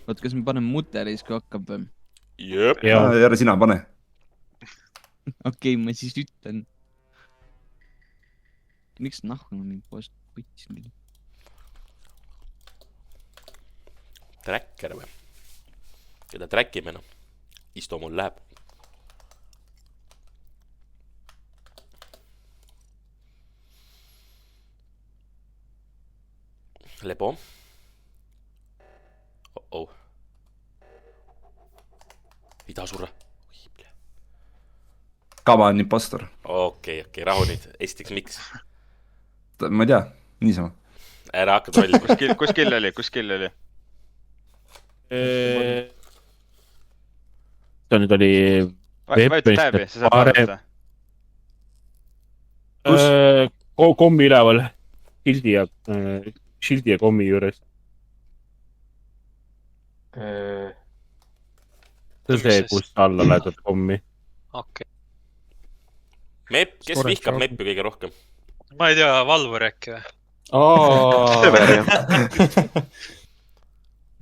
Oot, kas me paneme mutelis, kui hakkab või? Jep. Jälle sina pane. Okei, ma siis ütlen. Miks nahku on mingi poest pütsis meil? Tracker või? Keda trackime noh? Isto mul läheb. Lebo. Oh. Ei taha surra. Kava on impostor. Okei, rahu nüüd. Esiteks miks? Ma ei tea, niisama. Ära hakka trolli. Kus kill oli? See nüüd oli Vajuta täbi, sa saab vaadata. Kommi üleval. Shildi ja kommi juures. See on see, kus alla lähed kommi. Okei. Mepp, kes vihkab meppi kõige rohkem? Ma ei tea, Valvur äkki või?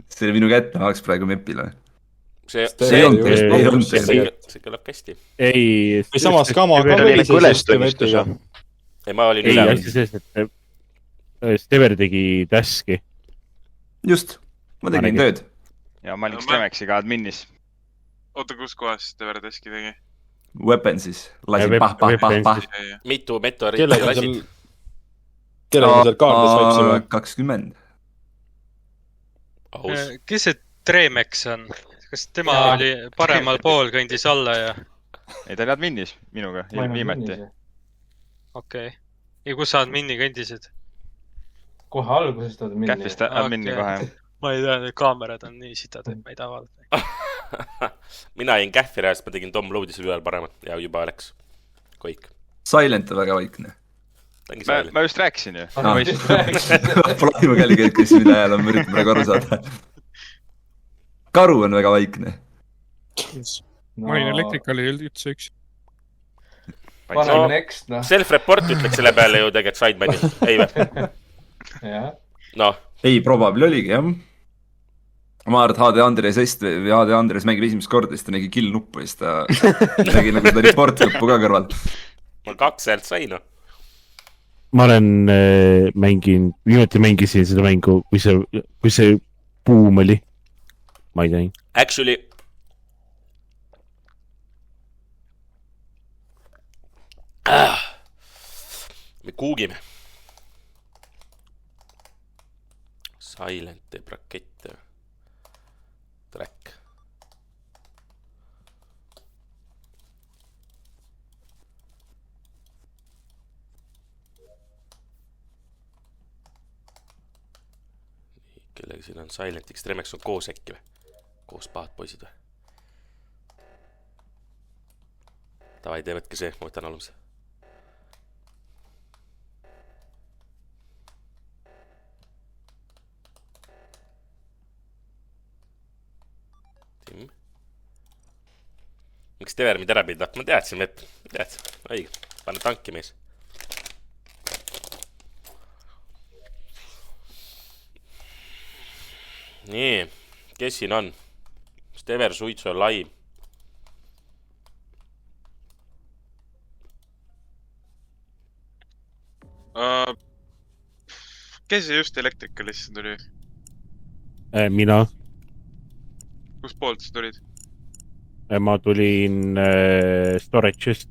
See oli minu kätte, ma oleks praegu mepile. See kõlab hästi. Ei. Või samas kama ka ülestunnistus. Ei, ma olin ei, üleval. Ei, asi sees, et Stever tegi taski. Just, ma tegin tööd. Ja ma olin Stremexiga adminis. Oota, kus kohas Stever taski tegi? Weapon siis, lasin pah. Mitu meteoriiti lasid? Kellega seal kaardes vaipsime? 20. Aus. Kes see Tremex on? Kas tema oli paremal pool, kõndis alla ja... Ei, ta oli adminis minuga, viimati. Okei. Ja kus sa admini kõndisid? Kohe algusest admini. Kähvist admini kohe. Ma ei tea, need kaamerad on nii sitad, et ma ei taha vaadata. Mina jäin kähvi rääst, ma tegin Tom Loadis üle paremat ja juba läks kõik. Silent on väga vaikne. Ma just rääkisin ju. Pole aima käli kõik, kes mida ajal on, ma üritan praegu aru saada. Karu on väga vaikne. Main Electricali ei olnud üldse üks. Paneme next, noh. Self-report ütleks selle peale ju tegelikult Sidemani. Ei või? Noh. Ei, probabli oligi, jah. Ma arvan, et HD Andres või HD Andres mängib esimest korda, siis ta nägi kill nuppu ja siis ta nägi nagu seda report nuppu ka kõrvalt. Ma 2 häält sain, noh. Ma olen viimati mängisin seda mängu, kui see buum oli. Ma ei tea. Actually. Me kuugime. Silent teeb rakette. Track. Kellega siin on Silent Extremex on koos äkki või? Koos pahad poisid või? Tavai, teevedki see, ma võtan olemas. Tim. Miks Stever mind ära pidab? Ma teadsin, et õige, pane tanki mees. Nii, kes siin on? Stever, Suitsu ja Lai. Kes see just Electricalisse tuli? Mina. Kus poolt sa tulid? Ma tulin Storage'ist.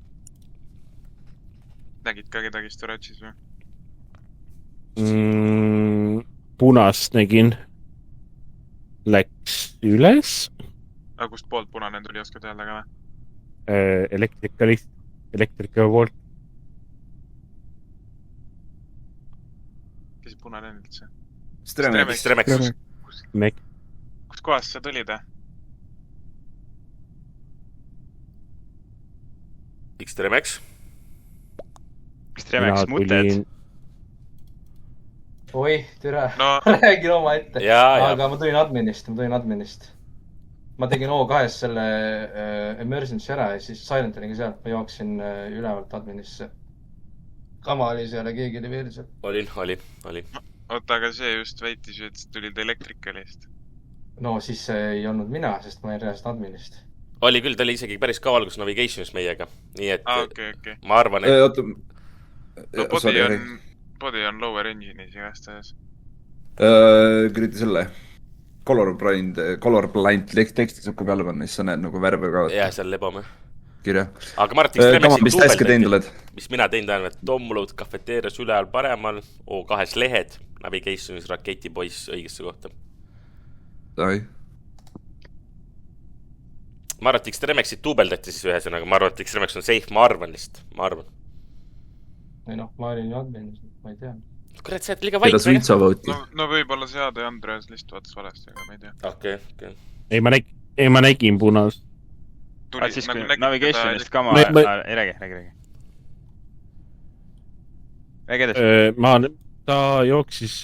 Nägid ka kedagi Storage'is või? Punast nägin. Läks üles. Aga kust poolt punane tuli, oskad öelda ka või? Electricalist. Electrical poolt. Kes punane on üldse? Stremex. Kus kohas sa tulid? Extremex. Extremex muted. Oi, türa. Räägin oma ette. Aga ma tulin administ. Ma tegin O2-s selle emergency ära ja siis Silent olin ka seal. Ma jooksin ülevalt adminisse. Kama oli seal ja keegi oli veel seal. Olin. Oota, aga see just väitis, et tulid Electricalist. no siis ei olnud mina, sest ma olin reaalselt administ. Oli küll, ta oli isegi päris kaua alguses navigationis meiega. Nii et okei. ma arvan, et... oota. No body on lower engine'is igastahes. Kirjuti selle. Colorblind teksti saab ka peale panna, siis sa näed nagu värve ka. Jah, seal lebame. Kirja. Aga ma arvan, et mis täiske teinud oled? Mis mina teinud olen, et Domload cafeterias üleal paremal, O2 lehed, navigationis raketipoiss õigesse kohta. Ai. Ma arvan, et X-Remexit duubeldati siis ühesõnaga, ma arvan, et X-Remex on safe, ma arvan lihtsalt, ma arvan. Ei noh, ma olin ju adminis, ma ei tea. Kurat, see liiga vaik. No võib-olla see Aade Andres lihtsalt vaatas valesti, aga ma ei tea. Okei. Ei, ma nägin punast. Siis kui navigationist kama... Räägi. Räägi edasi. Ta jooksis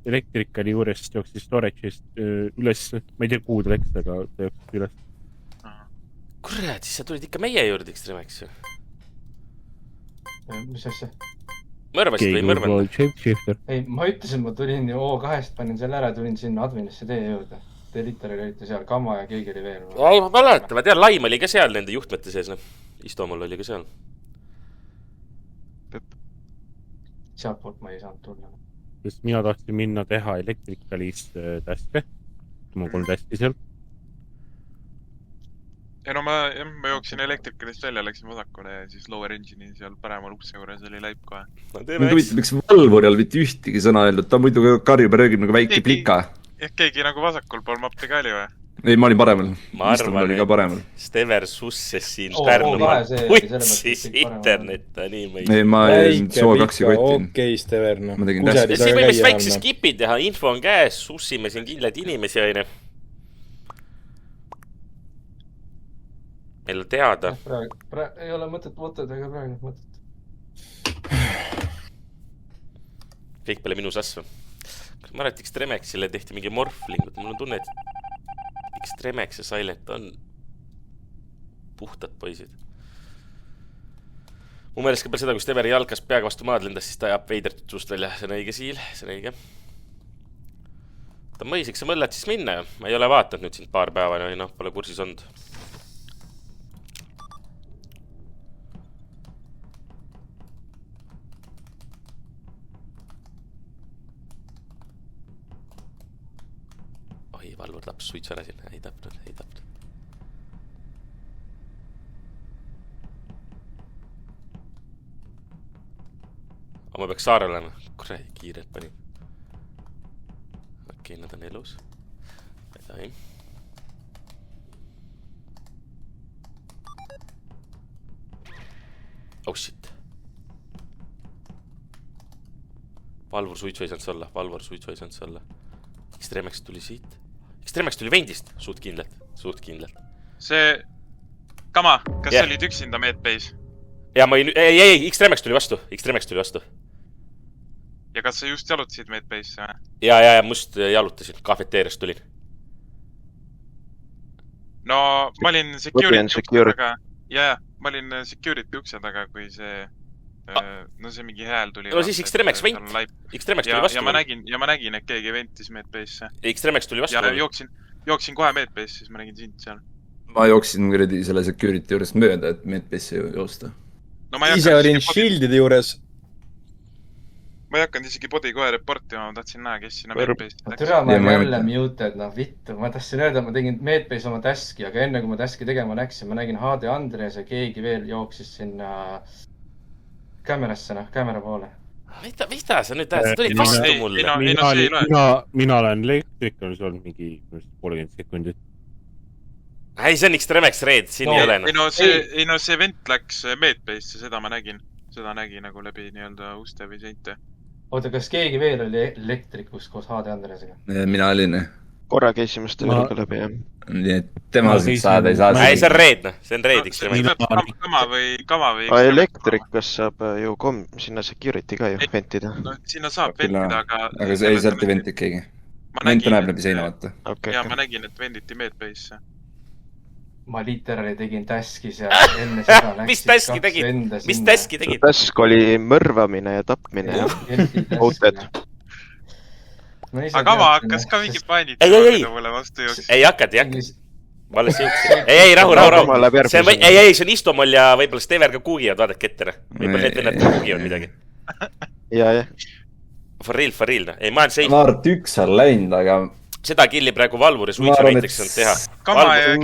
elektrikali juurest, jooksis storage'ist üles. Ma ei tea, kuhu ta läks, aga ta jooksis üles. Kurat, siis sa tulid ikka meie juurde X-Remex ju. Mis asja? Mõrvasid või mõrvanud? Ei, ma ütlesin, ma tulin ju O2-st, panin selle ära, tulin sinna adminisse teie juurde. Te Litteril olite seal, Kama ja keegi oli veel. Ei, ma mäletan, ma tean, Laim oli ka seal nende juhtmete sees. Istomol oli ka seal. Sealtpoolt ma ei saanud tulla. Sest mina tahtsin minna teha elektrikalis täske. Mul 3 täski seal. Ja no ma jooksin elektrikalist välja, läksin vasakule ja siis lower engine'i seal paremal ukse juures oli läib kohe. Miks Valvurial mitte ühtegi sõna öeldud, ta muidu karjub ja röögib nagu väike plika. Keegi nagu vasakul pool mappi ka oli või? Ei, ma olin paremal. Ma arvan, Stever susses siin Pärnumaal putsis interneta nii ma ei... Ei, ma soo 2 kotin. Okei, Stever, noh. See võimes väikse skipi teha, info on käes, sussime siin kindlaid inimesi aine. Meil on teada. Ei ole mõtet võtta, ega praegu mõtet. Kõik peale minu sasva. Ma arvan, et X-Remexile tehti mingi morflingut. Mul on tunne, et X-Remex ja Silent on puhtad poisid. Mu meelest ka peal seda, kui Steveri jalkas peaga vastu maad lendas, siis ta ajab veidert suust välja. See on õige siil, see on õige. Ta mõisiks sa mõlled siis minna ju. Ma ei ole vaatanud nüüd sind paar päeva, no pole kursis olnud. Valvur taps suitsu ära siin, ei tapnud. Aga ma peaks saare olema. Kurai, kiired panin. Okei, nad on elus. Edai. Oh shit. Valvur suitsu ei saanud olla. X-Remex tuli siit. X-Remex tuli vendist, suht kindlalt. See... Kama, kas olid üksinda medbase? Ja ma ei, X-Remex tuli vastu. Ja kas sa just jalutasid medbase või? Ja, must jalutasin, kafeteeriast tulin. No, ma olin security taga. Ja, ma olin security ukse taga, kui see... No see mingi hääl tuli. No siis X-Remex vent. X-Remex tuli vastu. Ja ma nägin, et keegi ventis medbase'e. X-Remex tuli vastu. Ja jooksin kohe medbase, siis ma nägin sind seal. Ma jooksin selle security juurest mööda, et medbase'e joosta. Ise olin shieldide juures. Ma ei hakanud isegi body kohe reportima, ma tahtsin näha, kes sinna medbase'i läks. Türa, ma jälle muted, vittu. Ma tahtsin öelda, ma tegin medbase oma taski, aga enne kui ma taski tegema läksin, ma nägin Aade Andres ja keegi veel jooksis sinna... Kaamerasse, kaamera poole. Mida sa nüüd tahad? Sa tulid vastu mulle. Mina olen elektrikalis olnud mingi 30 sekundit. Ei, see on X-Remex Red, siin ei ole. Ei no see vent läks medbase'i, seda ma nägin. Seda nägi nagu läbi nii-öelda uste või seinte. Oota, kas keegi veel oli elektrikus koos Aade Andresega? Mina olin. Korra käisime Steveriga läbi, jah. Nii et tema saada ei saa. Ei, see on Red, see on Red X-Remex. Kama või... Elektrikas saab ju sinna security ka ju ventida. No sinna saab ventida, aga... Aga see ei saati ventid keegi. Vent näeb läbi seina, vaata. Ja ma nägin, et venditi medbase'e. Ma literally tegin taskis ja enne seda läksid kaks venda sinna. Mis taski tegid? Task oli mõrvamine ja tapmine ja outed. aga Kama hakkas ka mingi paanit mulle vastu jooks. Ei hakanud. Ma alles jõudsin. Ei, rahu. Ei, see on Istomol ja võib-olla Stever ka kuugivad, vaadake ette. Võib-olla need vennad kuugivad midagi. Ja. For real. Ei, ma olen safe. Ma arvan, et üks on läinud, aga... Seda killi praegu Valvur ja Suitsu näiteks on teha.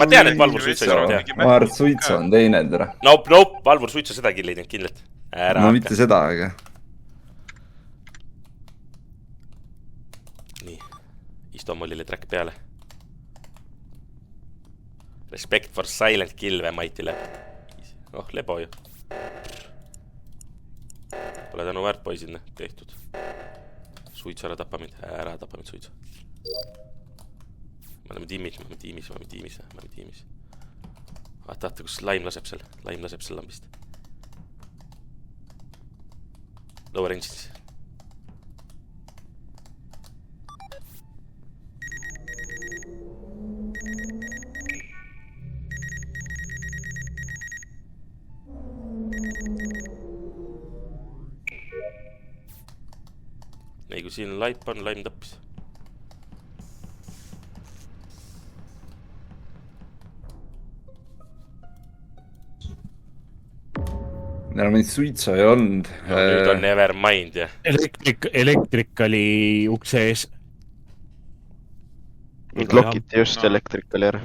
Ma tean, et Valvur Suitsu ei saanud teha. Ma arvan, et Suitsu on teine tere. Nope, Valvur Suitsu seda killi ei teinud kindlalt. No mitte seda, aga... Nii, Istomollile track peale. Respect for silent kill või Maitile. Oh, lebo ju. Pole tänu väärt poisid, tehtud. Suitsu ära tapa mind Suitsu. Me oleme tiimis. Vaata, kus Laim laseb seal lambist. Lower engines. Ei, kui siin Laim tappis. Neil on Suitsu ei olnud. Nüüd on Nevermind, jah. Elektrik oli ukse ees. Nüüd lokiti just Elektrikali ära.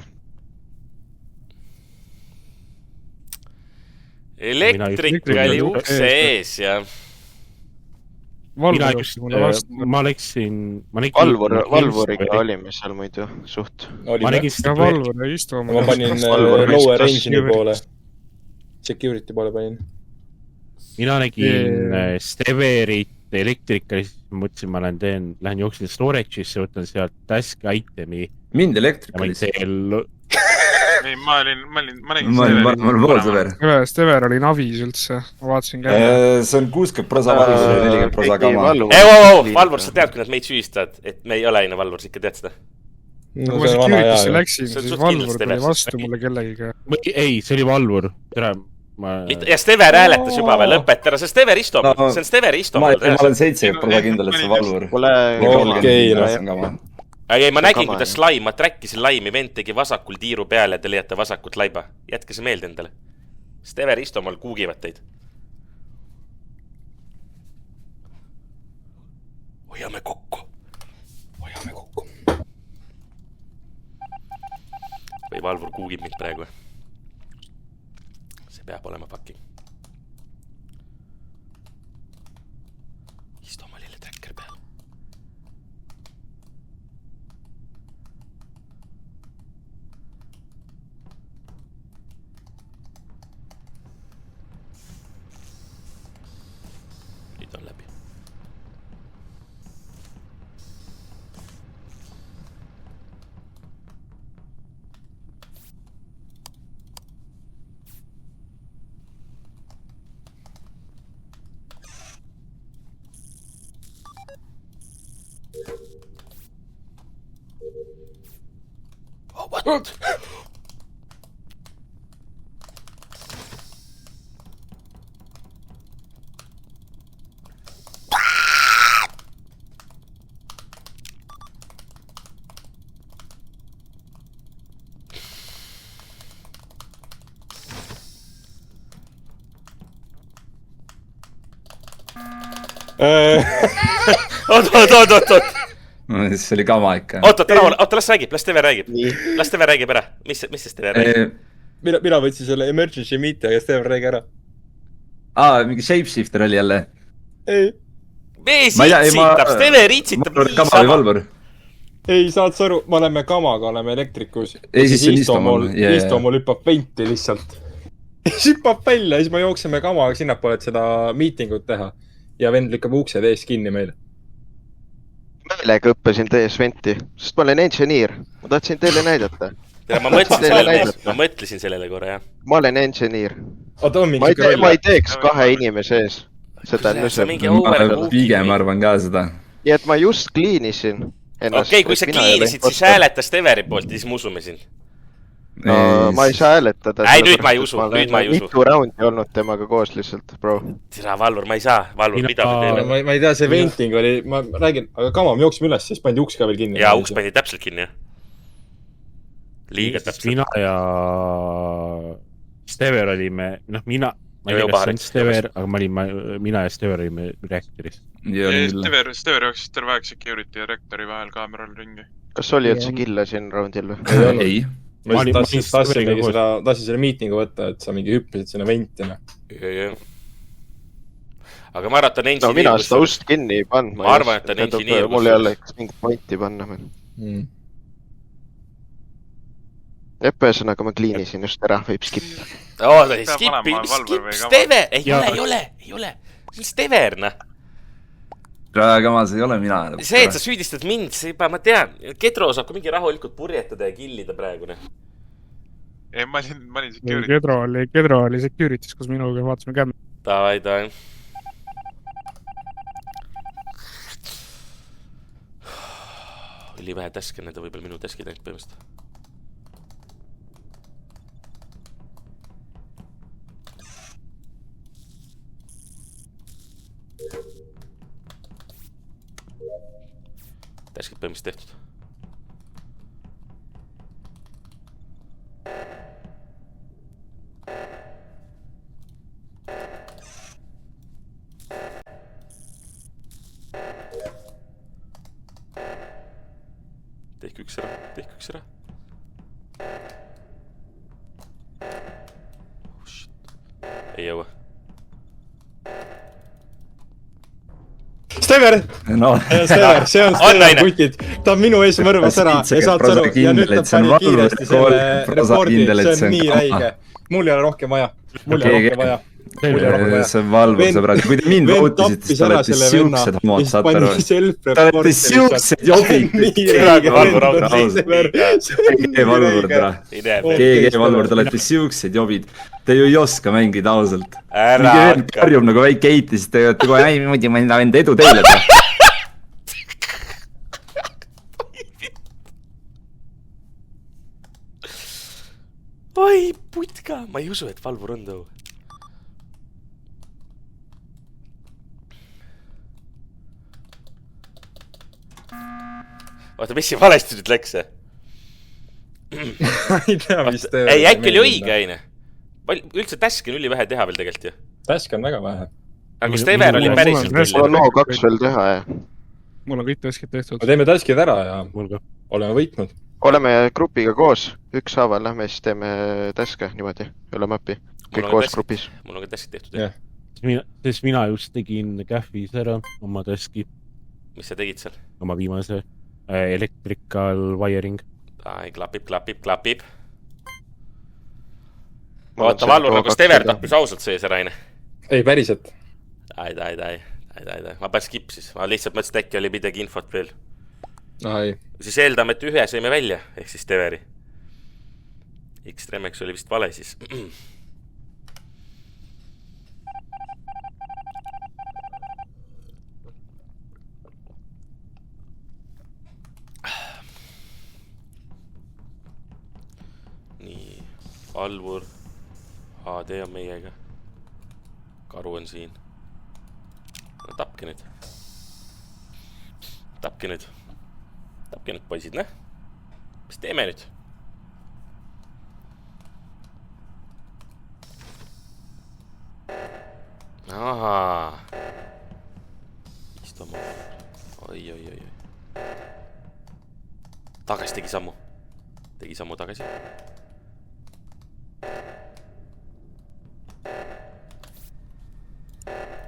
Elektrikali ukse ees, jah. Ma läksin... Valvuriga olime seal muidu suht. Valvur ja istuma. Ma panin lower engine'i poole. Security poole panin. Mina nägin Steverit Elektrikalis, mõtlesin, ma lähen jooksin storage'isse, võtan sealt task itemi. Mind Elektrikalis? Ei, ma nägin Stever. Stever oli navis üldse, ma vaatasin käi. See on 60% Valvur, 40% Kama. Valvur, sa tead, kui nad meid süüstavad, et me ei ole aine Valvur, sa ikka tead seda? Kui ma security'sse läksin, siis Valvur tuli vastu mulle kellegiga. Ei, see oli Valvur. Ja Stever hääletas juba veel lõpetara, see on Stever Istomol. See on Stever Istomol. Ma olen 7% kindel, et see Valvur. Ei, ma nägin, kuidas Laim, ma trackisin Laimi, vend tegi vasakul tiiru peale ja te leiate vasakut laiba. Jätke see meelde endale. Stever Istomol kuugivad teid. Hoiame kokku. Või Valvur kuugib mind praegu. See peab olema fucking. Istomalile tracker peal. Nüüd on läbi. What? Oot. See oli Kama ikka. Oota, las räägib, las TV räägib. Las TV räägib ära. Mis see TV räägib? Mina võtsin selle emergency meet'i, aga TV räägi ära. Mingi shapeshifter oli jälle. Ei. Mees itsitab, TV ritsitab niisama. Ei, saad sa aru, me oleme Kamaga, oleme elektrikus. Ei, siis on Istomol. Istomol hüppab venti lihtsalt. Hüppab välja, siis me jookseme Kamaga sinnapoole, et seda meetingut teha. Ja vend lükkab uksed ees kinni meile. Meelega õppesin tees venti, sest ma olen engineer. Ma tahtsin teile näidata. Ma mõtlesin sellele korra, jah. Ma olen engineer. Ma ei teeks 2 inimese ees. Pigem arvan ka seda. Ja et ma just kliinisin ennast. Okei, kui sa kliinisid, siis hääletas Steveri poolt ja siis me usume sind. no ma ei saa hääletada. Ei, nüüd ma ei usu. Mitu raundi olnud temaga koos lihtsalt, bro. Tira, Valvur, ma ei saa. Valvur, mida me teeme? Ma ei tea, see venting oli, ma räägin, aga kama, me jooksime üles, siis pandi uks ka veel kinni. Jaa, uks pandi täpselt kinni, jah. Liiga täpselt. Mina ja Stever olime, mina ei tea, kas see on Stever, aga mina ja Stever olime reaktoris. Stever jooksis terve aeg security ja reaktori vahel kaameral ringi. Kas oli üldse killa siin raundil või? Ei. Ma tassin selle miitingu võtta, et sa mingi hüppisid sinna ventina. Jah. Aga ma arvan, et no mina seda ust kinni ei pannud. Ma arvan, et on engineer. Mul ei ole mingit pointi panna. Ühesõnaga ma kliinisin just ära, võib skip. Stever, ei ole. See on Stever, noh. Aga see ei ole mina. See, et sa süüdistad mind, see juba, ma tean. Kedro saab ka mingi rahulikult purjetada ja killida praegune. Ei, ma olin security. Kedro oli security's, kus minuga vaatasime kämme. Davai. Oli vähe täske, need on võib-olla minu täskid ainult põhimõtteliselt. Täskid põhimõtteliselt tehtud. Tehke üks ära. Oh shit. Ei jõua. Stever! Stever, see on Stever putid. Ta on minu ees mõrvas ära ja saad sõnu. Ja nüüd ta pani kiiresti selle repordi, see on nii räige. Mul ei ole rohkem vaja. See on Valvur, sõbrad. Kui te mind vootisite, siis te olete siuksed homod, saate aru. Te olete siuksed jobid. GG Valvur, te olete siuksed jobid. Te ju ei oska mängida ausalt. Mingi veel karjub nagu väike eiti, siis te olete kohe, ei muidu ma enda edu teile. Oi, putka. Ma ei usu, et Valvur on tõu. Oota, mis siin valesti nüüd läks? Ei tea, mis te... Ei, äkki oli õige, aine. Üldse täsk on üli vähe teha veel tegelikult, ju. Täsk on väga vähe. Aga kui Stever oli päriselt küll. Mul on O2 veel teha, jah. Mul on kõik täskid tehtud. Me teeme täskid ära ja oleme võitnud. Oleme grupiga koos. Ükshaaval lähme, siis teeme täske niimoodi üle mapi. Kõik koos grupis. Mul on ka täskid tehtud, jah. Sest mina just tegin Kähvis ära oma täski. Mis sa tegid seal? Oma viimase electrical wiring. Klapib. Oota, Valvur, nagu Stever tappis ausalt sees ära, aine. Ei, päriselt. Ai. Ma päris skip siis. Ma lihtsalt mõtlesin, et äkki oli midagi infot veel. Siis eeldame, et ühe sõime välja, ehk siis Steveri. X-Tremex oli vist vale siis. Nii, Valvur. HD on meiega. Karu on siin. No tapke nüüd. Tapke nüüd, poisid, näh? Mis teeme nüüd? Ahaa. Istumu. Oi. Tagasi tegi sammu. Tagasi.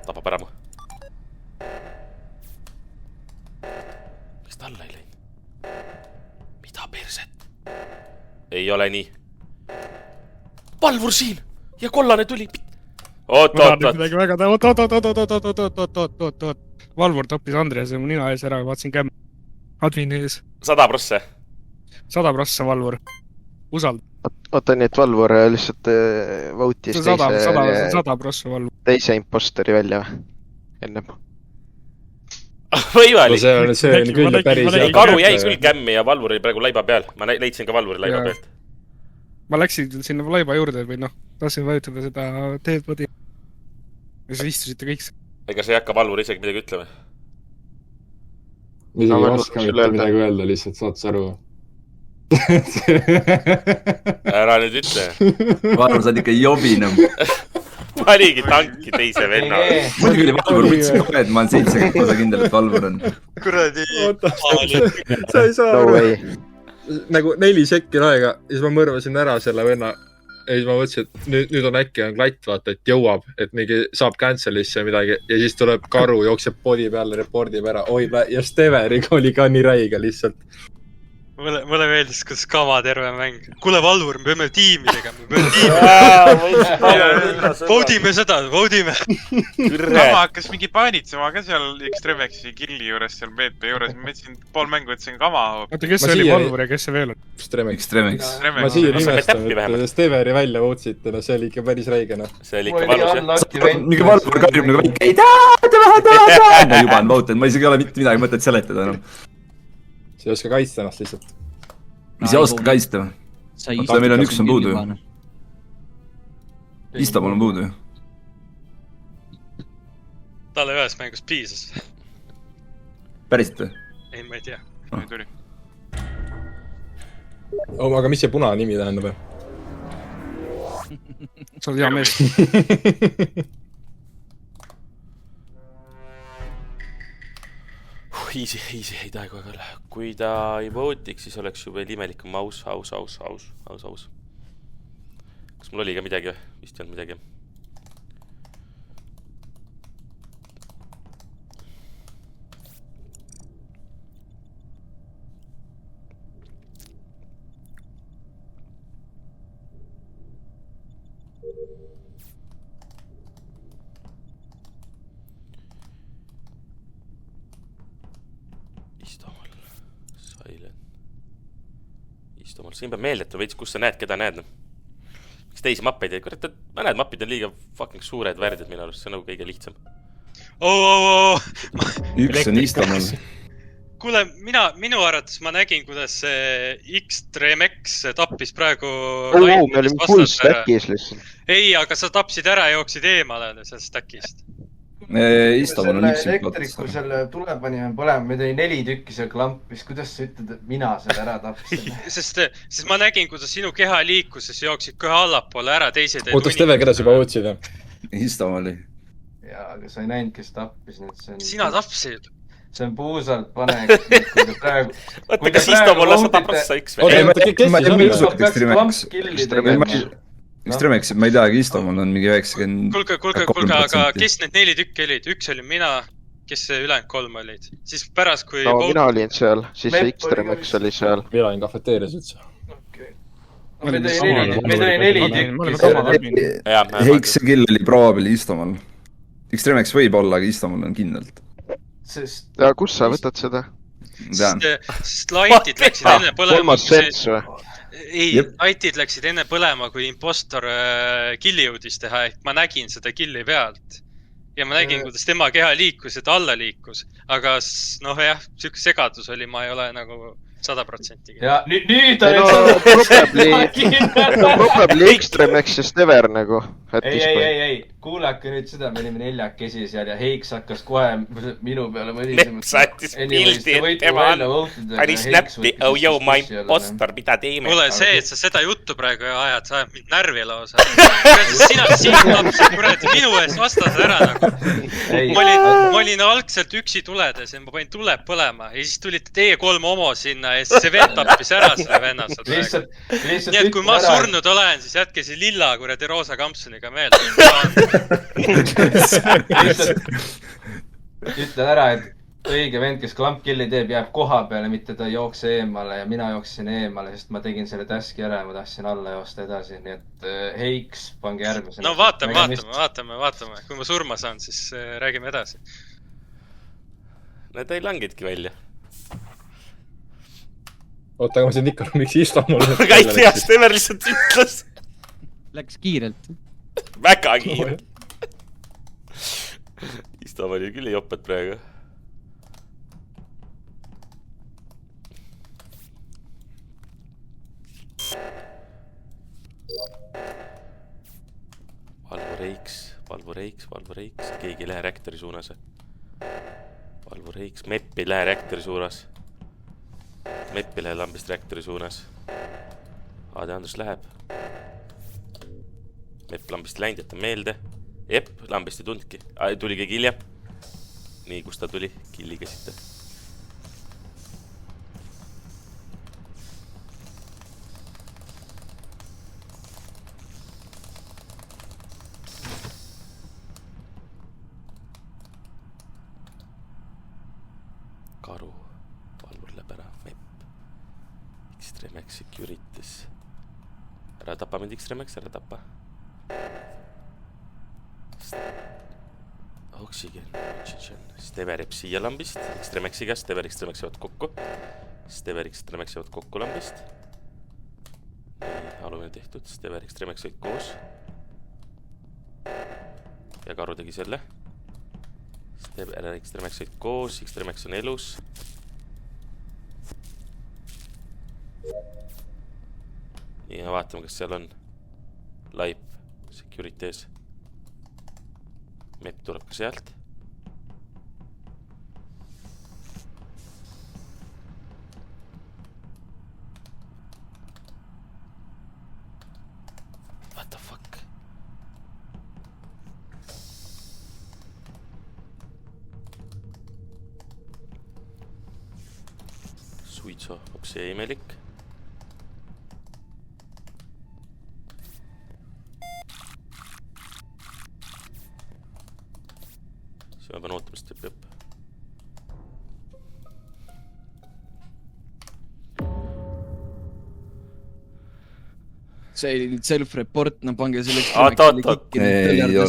Tapab ära mu. Miks ta alla ei läinud? Mida perset? Ei ole nii. Valvur siin! Ja kollane tuli. Oot. Valvur tappis Andrease mu nina ees ära, vaatasin kämme. Admini ees. 100%. 100% Valvur. Usald. Oota nii, et Valvur lihtsalt voutis 100% Valvur. Teise impostori välja ennem. Võimalik. See oli küll päris. Karu jäi küll kämmi ja Valvur oli praegu laiba peal. Ma leidsin ka Valvuri laiba pealt. ma läksin sinna laiba juurde või noh, tahtsin vajutada seda teedpodi. Ja siis istusite kõik. Ega sa ei hakka Valvur isegi midagi ütlema? Midagi ei oska midagi öelda, lihtsalt saad sa aru. Ära nüüd ütle. Valvur, sa oled ikka jobinem. Panigi tanki teise venna. Muidugi oli Valvur, mõtlesin kohe, et ma olen 70% kindel, et Valvur on. Kuradi. Sa ei saa aru. Nagu 4 sekki aega ja siis ma mõrvasin ära selle venna. Ja siis ma mõtlesin, et nüüd on äkki on klatt, vaata, et jõuab, et mingi saab cancelisse midagi. Ja siis tuleb karu, jookseb podi peale, repordib ära. Oi, ja Steveriga oli ka nii räiga lihtsalt. Mulle meeldis, kuidas kava terve mäng. Kuule, Valvur, me peame tiimi tegema. Voudime seda, voudime. Kama hakkas mingi paanitsema ka seal Extremexi killi juures, seal BP juures. Ma mõtlesin, pool mängu võtsin kama. Oota, kes see oli Valvur ja kes see veel on? Extremex. Ma siia nimestan, et Steveri välja võutsite, no see oli ikka päris räigena. See oli ikka valus, jah. Mingi Valvur karjub nagu väike, ei taa. Ma juba on voted, ma isegi ei ole mitte midagi mõtet seletada enam. Sa ei oska kaitsta ennast lihtsalt. Mis ei oska kaitsta? Meil on üks on puudu ju. Istanbul on puudu ju. Talle ühes mängus piisas. Päriselt või? Ei, ma ei tea. Aga mis see puna nimi tähendab? Sa oled hea mees. Easy, ei taha kohe küll. Kui ta ei votiks, siis oleks ju veel imelikum aus. Kas mul oli ka midagi või? Vist ei olnud midagi. Istumal. Siin peab meeldetu veits, kus sa näed, keda näed. Miks teisi mappeid ei? Kurat, mõned mapid on liiga fucking suured värdid minu arust. See on nagu kõige lihtsam. Üks on Istanbul. Kuule, minu arvates ma nägin, kuidas Extremex tappis praegu... me olime full stackis lihtsalt. Ei, aga sa tapsid ära ja jooksid eemale sellest stackist. Istanbul on üks elektriku selle tulepani põlema, me tõi 4 tükki seal klampis. Kuidas sa ütled, et mina selle ära tapsin? Sest ma nägin, kuidas sinu keha liikuses jooksid kohe allapoole ära teised... Oota, Steve, keda sa juba võtsid? Istanbuli. Jaa, aga sa ei näinud, kes tappis nüüd. Sina tapsid? See on puusalt panek. Võtta, kas Istanbul lasa tapras sa üks või? Extremex, ma ei teagi, Istanbul on mingi 90... Kuulge, aga kes need 4 tükki olid? Üks oli mina, kes ülejäänud 3 olid. Siis pärast, kui... No, mina olin seal, siis Extremex oli seal. Mina olin kafeteerias üldse. Me tõi 4 tükki. Heikse kill oli probably Istanbul. Extremex võib olla, aga Istanbul on kindlalt. Ja kus sa võtad seda? Sest laitid läksid enne põlema. Kolmas sens või? Ei, laitid läksid enne põlema, kui impostor killi jõudis teha, ehk ma nägin seda killi pealt. Ja ma nägin, kuidas tema keha liikus ja ta alla liikus. Aga noh jah, siuke segadus oli, ma ei ole nagu 100%. Ja nüüd on probably Extremex ja Stever nagu. Ei, kuulake nüüd seda, me olime 4 seal ja Heiks hakkas kohe minu peale mõlisema. Leps saatis pildi, et tema on päris näppi. Oh, joo, ma impostor, mida teeme? Kuule, see, et sa seda juttu praegu ajad, sa ajad mind närvi lausa. Sina siin lapsid kuradi minu ees vastas ära nagu. Ma olin algselt üksi tuledes ja ma panin tuleb põlema ja siis tulite teie 3 homo sinna ja siis see vend tappis ära selle venna. Nii et kui ma surnud olen, siis jätke see lilla kuradi Roosa Kampsoniga meelde. Ütlen ära, et õige vend, kes klampkilli teeb, jääb koha peale, mitte ta jookse eemale ja mina jooksin eemale, sest ma tegin selle taski ära ja ma tahtsin alla joosta edasi. Nii et Heiks, pange järgmisena. No vaatame. Kui ma surma saan, siis räägime edasi. Need ei langidki välja. Oota, aga ma siin ikka miks Istanbul... Aga ei tea, Stever lihtsalt ütles. Läks kiirelt. Väga kiirelt. Istanbul oli küll jopet praegu. Valvo Reiks, keegi ei lähe reaktori suunas. Valvo Reiks, Mepp ei lähe reaktori suunas. Mepp ei lähe lambist reaktori suunas. Aade Andrus läheb. Mepp lambist läinud, jätta meelde. Epp, lambist ei tundki. Tuli keegi hiljem. Nii, kus ta tuli? Killiga sitte. Karu. Valvur läheb ära. Mepp. X-Tremex Securities. Ära tapa mind X-Tremex, ära tapa. Oxygen. Stever jääb siia lambist. X-Tremexiga. Stever X-Tremex jäävad kokku. Stever X-Tremex jäävad kokku lambist. Nii, alumine tehtud. Stever X-Tremex olid koos. Ja Karu tegi selle. Stever X-Tremex olid koos. X-Tremex on elus. Ja vaatame, kas seal on live security ees. Mepp tuleb ka sealt. What the fuck? Suitso, onks see imelik? Ma pean ootama, sest teeb. See oli nüüd self-report, no pange selleks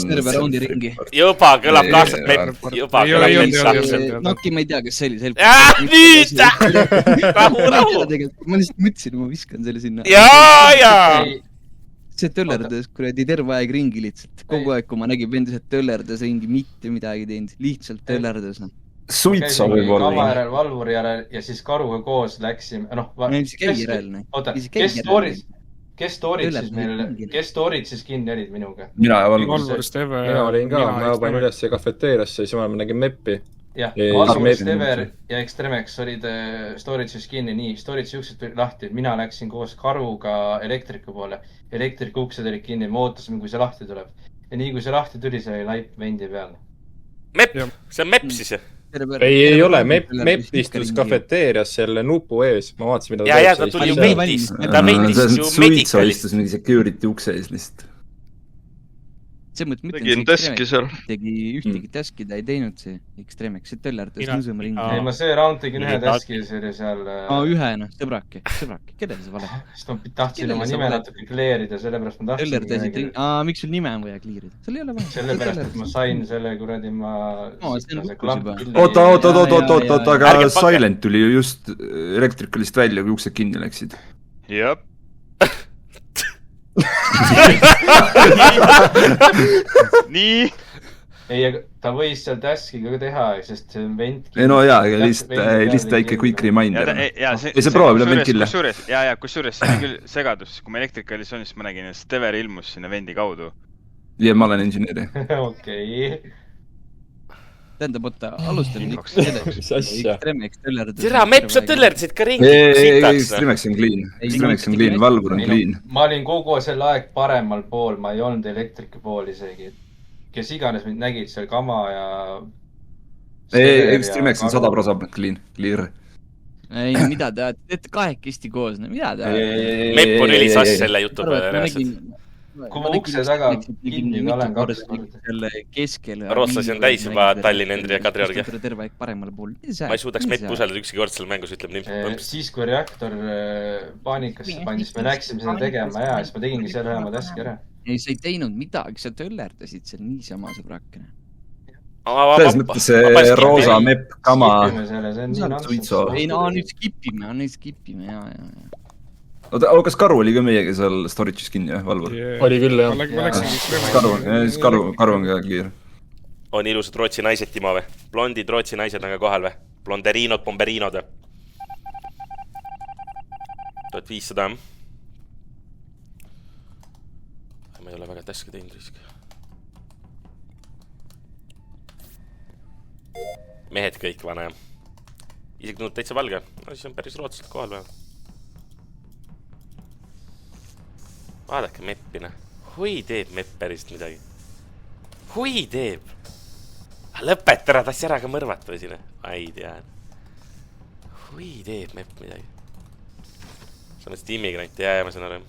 server raundi ringi. Juba kõlab kaasat Mepp. Juba kõlab Mepp. Nokki, ma ei tea, kas see oli self-report. Nüüd! Rahu! Ma lihtsalt mõtlesin, ma viskan selle sinna. Jaa! See töllerdas kuradi terve aeg ringi lihtsalt. Kogu aeg, kui ma nägin vendused töllerdas ringi, mitte midagi teinud. Lihtsalt töllerdas. Suitsa võib olla. Kava järel, Valvuri järel ja siis Karuga koos läksime. Oota, kes toorid siis kinni olid minuga? Mina ja Valvur. Mina olin ka, ma panin üles kafeteeriasse, siis ma nägin Meppi. Jah, Valvur, Stever ja X-Tremex olid storage'is kinni, nii, storage'i uksed tulid lahti, mina läksin koos Karuga elektriku poole, elektriku uksed olid kinni, me ootasime, kui see lahti tuleb. Ja nii, kui see lahti tuli, see oli laip vendi peal. Mepp, see on Mepp siis, jah? Ei ole, Mepp istus kafeteerias selle nupu ees, ma vaatasin, mida ta teeb. Ta tuli ju vendis, ta vendis ju Suitsa istus mingi security ukse ees lihtsalt. Tegin taski seal. Tegi ühtegi taski, ta ei teinud see X-Tremex, see töllerdas nõusõma ringi. Ei, ma see round tegin ühe taski, see oli seal... Ühe, noh, sõbrake, kellele see vale? Sest ma tahtsin oma nime natuke kleerida, sellepärast ma tahtsin... Miks sul nime on vaja kleerida? Sul ei ole vaja. Sellepärast, et ma sain selle kuradi ma... Oota, aga Silent tuli ju just elektrikalist välja, kui uksed kinni läksid. Jep. Nii. Ei, ta võis seal taskiga teha, sest see on vent... Ei no jaa, lihtsalt väike quick reminder. See proovib vend kille. Kusjuures see oli küll segadus, kui ma elektrikalisonis ma nägin, et Stever ilmus sinna vendi kaudu. Ja ma olen inženeeri. Okei. Tähendab, oota, alustan X-Tremex töllerdas. Tere, Mepp, sa töllerdasid ka ringi. X-Tremex on clean, Valvur on clean. Ma olin kogu selle aeg paremal pool, ma ei olnud elektrika pool isegi. Kes iganes mind nägid seal kama ja... X-Tremex on 100% clear. Ei, mida te teete kahekesti koos, mida te... Mepp on ülisass selle jutu peale reaalselt. Kui ma ukse taga kinni olen kaks korda. Rootslasi on täis juba Tallinn, Endri ja Kadriorgi. Terve aeg paremale pool. Ma ei suudaks Mepp usaldada ükski kord selle mängus, ütleb nii. Siis, kui reaktor paanikasse pandis, me läksime seda tegema ja siis ma tegingi selle oma taski ära. Ei, sa ei teinud midagi, sa töllerdasid seal niisama sõbrakene. Selles mõttes see roosa Mepp kama Suitso. Ei, nüüd skipime, jaa. Oota, kas Karu oli ka meiega seal storage'is kinni, Valvur? Oli küll, jah. Karu on ka clear. On ilusad Rootsi naised, Timo, või? Blondid Rootsi naised on ka kohal, või? Blonderiinod, bomberiinod, või? 1500, Ma ei ole väga täske teinud risk. mehed kõik vana ja isegi tundub täitsa valge. No siis on päris rootsalt kohal vähem. Vaadake meppina. Hui teeb mepp päriselt midagi. Hui teeb. Lõpeta ära, tassi ära ka mõrvat või sinna. Ai tea. Hui teeb mepp midagi. Sa mõtlesid immigranti, jaa, ma saan aru.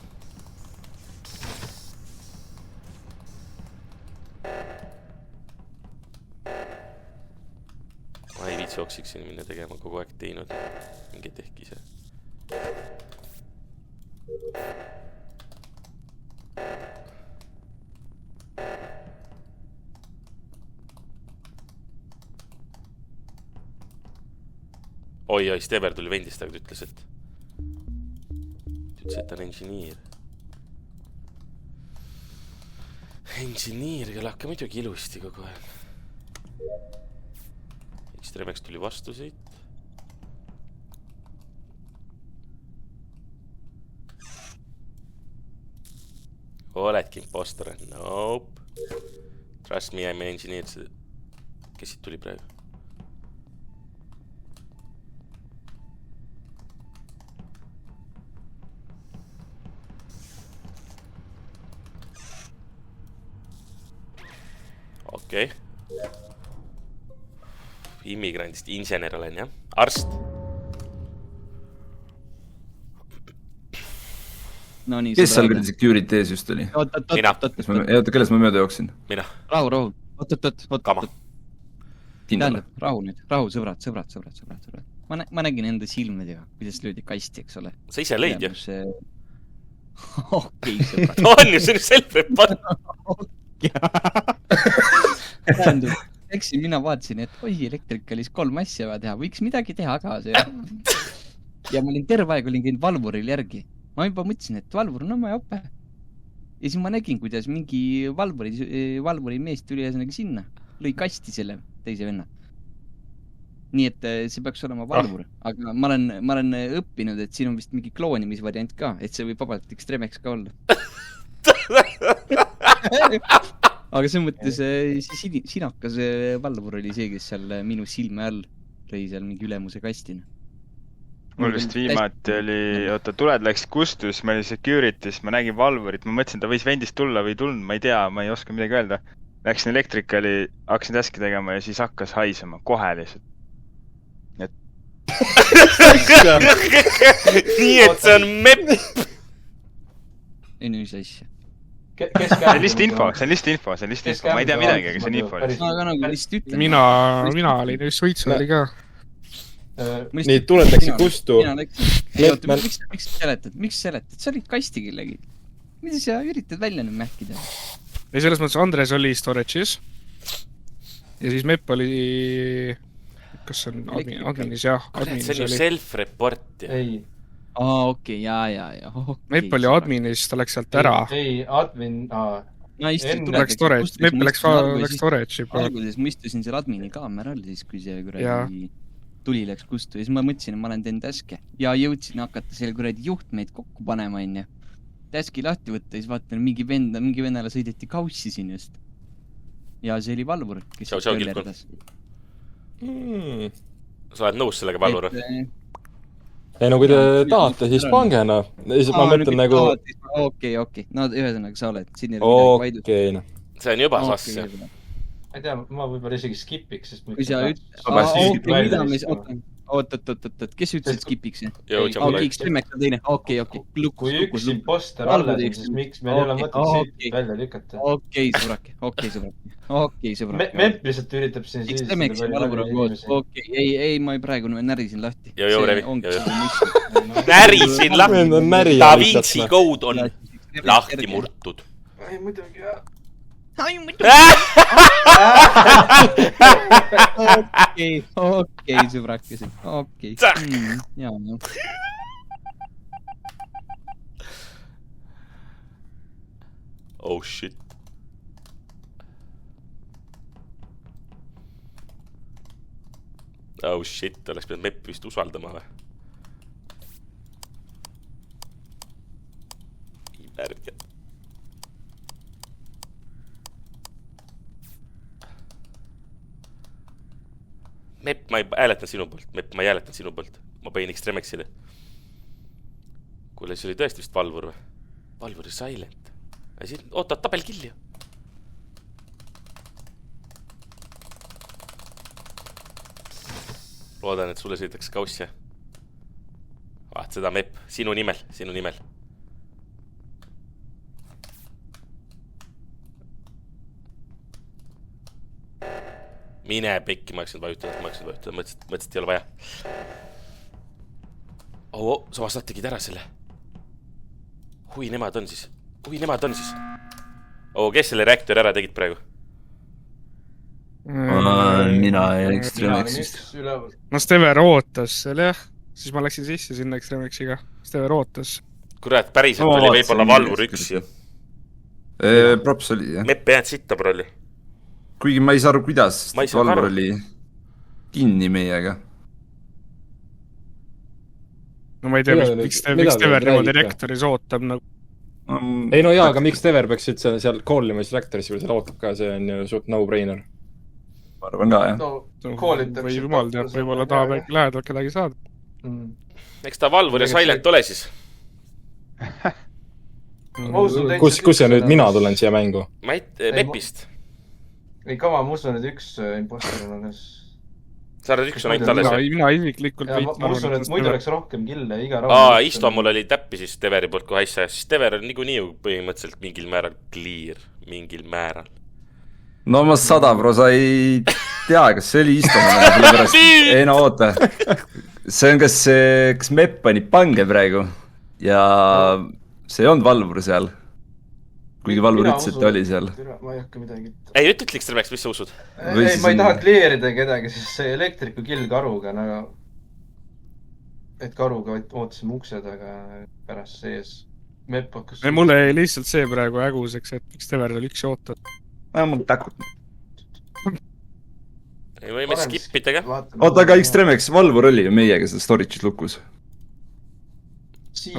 Ma ei viitsi oksiksin minna tegema, kogu aeg teinud. Mingi tehki ise. Oi, Stever tuli vendist, aga ta ütles, et ta on engineer. Engineer, kelle hakka muidugi ilusti kogu aeg. Extremex tuli vastu siit. Oledki impostor? Nope. Trust me, I'm an engineer. Kes siit tuli praegu? Okei. Immigrandist insener olen, jah? Arst. No nii, kes seal küll security ees just oli? Mina. Kellest ma mööda jooksin? Mina. Rahu. Oot. Kama. Tähendab, rahu nüüd. Rahu, sõbrad. Ma nägin enda silmadega, kuidas löödi kasti, eks ole. Sa ise lõid ju? Okei, sõbrad. On ju, see on self-report. Tähendab, eksin, mina vaatasin, et oi, Electricalis 3 asja vaja teha, võiks midagi teha ka. Ja ma olin terve aeg, olin käinud valvuril järgi. Ma juba mõtlesin, et valvur on oma jope. Ja siis ma nägin, kuidas mingi valvuri mees tuli ühesõnaga sinna. Lõi kasti selle teise venna. Nii et see peaks olema valvur. Aga ma olen õppinud, et siin on vist mingi kloonimisvariant ka, et see võib vabalt Extremex ka olla. Aga see mõttes see sinakas valvur oli see, kes seal minu silme all lõi seal mingi ülemuse kastina. Mul vist viimati oli, tuled läks kustus, ma olin security's, ma nägin valvurit, ma mõtlesin, ta võis vendist tulla või tulnud, ma ei tea, ma ei oska midagi öelda. Läksin Electricali, hakkasin taski tegema ja siis hakkas haisema, kohe lihtsalt. Nii et see on mepp. Ei nüüd see asja. See on listinfo, ma ei tea midagi, aga see on info. Aga nagu lihtsalt ütlen. Mina olin, Suitsu oli ka. Nii, tuled läksid kustu. Miks seletad? Sa olid kasti kellegi. Mida sa üritad välja nüüd mähkida? Ei, selles mõttes Andres oli storage'is. Ja siis Mepp oli... Kas see on adminis, jah? See on ju self-report. Ei. Okei, jaa. Mepp oli adminis, ta läks sealt ära. Ei, admin... Mepp läks storage'i. Alguses ma istusin seal admini kaamera all, siis kui see kuradi tuli läks kustu. Ja siis ma mõtlesin, et ma olen teinud taske. Ja jõudsin hakata selle kuradi juhtmeid kokku panema, on ju. Taski lahti võtta, siis vaatan, mingi vennale sõideti kaussi siin just. Ja see oli valvur, kes töllerdas. Sa oled nõus sellega, valvur? Ei, no kui te tahate, siis pange, no. Ma mõtlen nagu... Okei. No ühesõnaga sa oled. Okei, no. See on juba sassi. Ma ei tea, ma võib-olla isegi skipiks, sest... Kui sa Oot, kes ütlesid skipiks? Extremex on teine. Okei. Kui üks imposter alledin, siis miks meil ei ole mõtet siit välja lükata? Okei, sõbrak. Mepp lihtsalt üritab siin siis... Extremex on valvur on koos. Okei, ei, ma praegu närisin lahti. Joo, Revi. Närisin lahti. Da Vinci Code on lahti murtud. Ei, muidugi, jah. Okei, sõbrakesed. Okei. Jaa. Oh shit. Oleks pidanud Mepp vist usaldama või? Pärge. Mepp, ma ei hääletan sinu poolt. Mepp, ma ei hääletan sinu poolt. Ma panin Extremexile. Kuule, see oli tõesti vist Valvur või? Valvuri Silent. Oota, tabelkill ju. Loodan, et sulle sõidaks kaussi. Vaat seda Mepp. Sinu nimel. Mine pekki, ma oleksin vajutada, mõtlesin, et ei ole vaja. Sa vast tegid ära selle. Hui, nemad on siis. Kes selle reaktori ära tegid praegu? Mina ja Extremexist. No Stever ootas seal jah. Siis ma läksin sisse sinna Extremexiga. Stever ootas. Kurat, päriselt oli võib-olla Valvur 1 ju. Props oli jah. Mepp jäänud sitta prolli. Kuigi ma ei saa aru, kuidas Valvur oli kinni meiega. No ma ei tea, miks Stever niimoodi reaktoris ootab nagu. Ei no jaa, aga miks Stever peaks üldse seal callima siis reaktorisse, kui seal ootab ka, see on ju suht no-brainer. Ma arvan ka, jah. Või jumal teab, võib-olla tahab äkki lähedalt kedagi saada. Eks ta Valvur ja Silent ole siis. Kus see nüüd mina tulen siia mängu? Mepist. Ei kava, ma usun, et üks imposter on alles. Sa arvad, üks on ainult alles? Mina isiklikult ma usun, et muidu oleks rohkem kille iga rahu. Isto mul oli täppi siis Steveri poolt kui asja. Siis Stever on niikuinii ju põhimõtteliselt mingil määral clear. Mingil määral. No ma 100% sa ei tea, kas see oli Isto. Ei no oota. See on kas Mepp pani pange praegu ja see ei olnud Valvur seal. Kuigi Valvur ütles, et ta oli seal. Ma ei hakka midagi. Ei, ütle Extremex, mis sa usud? Ei, ma ei taha kleerida kedagi, sest see elektriku kill Karuga, nagu et Karuga ootasime uksed, aga pärast sees Mepp hakkas... Mulle ei lihtsalt see praegu äguseks, et miks Stever oli üks ootad. Mul täkut. Ei võime skipita ka. Oota, aga Extremex, Valvur oli ju meiega seda storage'is lukus.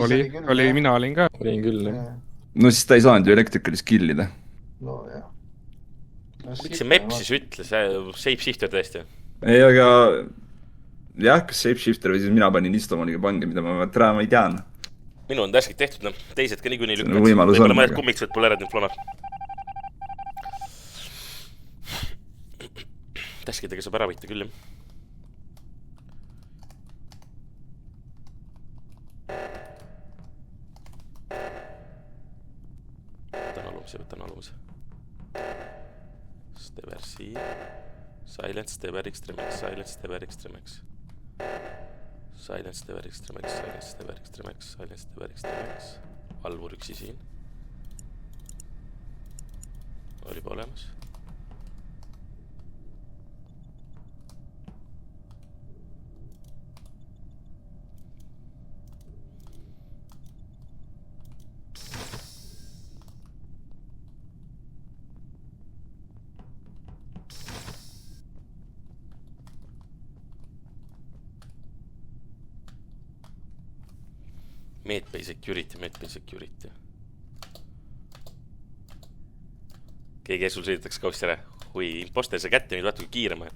Oli, mina olin ka. Olin küll, jah. No siis ta ei saanud ju elektrikalis killida. No jah. Miks see Mepp siis ütles? Shapeshifter tõesti? Ei, aga jah, kas Shapeshifter või siis mina panin Istomoniga pange, mida ma ei tean. Minu on täskid tehtud, no teised ka niikuinii lükkaks. Võib-olla mõned kummiksed pole ära teinud flonar. Täskidega saab ära võita küll, jah. Võtan aluse. Stever siin. Silent, Stever, Extremex. Silent, Stever, Extremex. Silent, Stever, Extremex. Silent, Stever, Extremex. Silent, Stever, Extremex. Valvur üksi siin. Oli juba olemas. Medbay security. Keegi sul sõidetaks kaussi ära. Hui, imposter see kätte nüüd, vaata kui kiire ma olen.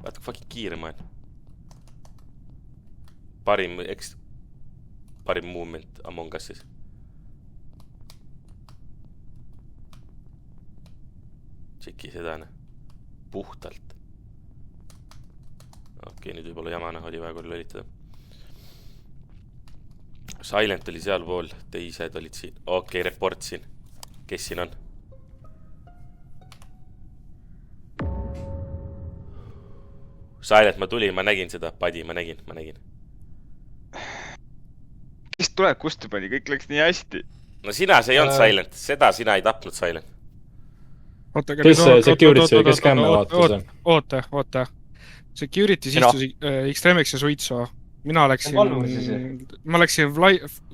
Vaata kui fucking kiire ma olen. Parim movement Among Us'is. Tšeki seda, puhtalt. Okei, nüüd võib-olla jamana oli vaja korra lolitada. Silent oli seal pool, teised olid siin. Okei, report siin. Kes siin on? Silent, ma tulin, ma nägin seda. Padi, ma nägin. Kes tuleb, kust ta pani? Kõik läks nii hästi. No sina, see ei olnud Silent. Seda sina ei tapnud Silent. Kes security, kes kämme vaatas? Oota. Security istus Extremex ja Suitso. Ma läksin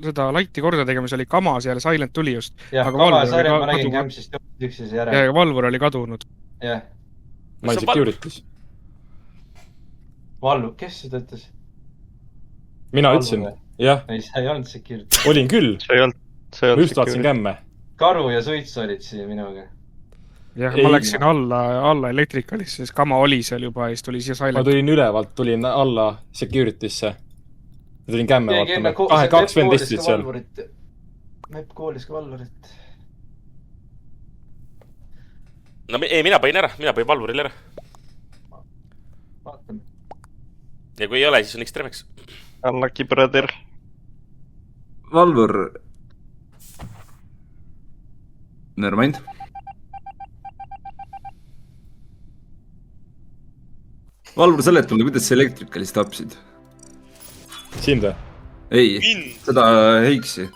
seda laiti korda tegema, see oli kama seal, Silent tuli just. Jah, kama sarja ma nägin kämsist üksis järel. Ja Valvur oli kadunud. Jah. Ma olin security's. Valvur, kes seda ütles? Mina ütlesin, jah. Ei, sa ei olnud security. Olin küll. Sa ei olnud ma just vaatasin kämme. Karu ja Suits olid siin minuga. jah , ma läksin alla Electricalisse , sest Kama oli seal juba ja siis tuli siia ma Silent . tulin ülevalt , tulin alla security'sse . tulin kämme vaatama . kaks vend istusid seal . Mepp koolis ka Valvurit . no ei , mina panin ära , mina panin Valvurile ära . vaatame . ja kui ei ole , siis on X-Tremex . Unlucky brother . Valvur . Nevermind . Valvur , seleta mulle , kuidas sa Electricalis tapsid ? sind või ? ei , Mind. seda Heiksi .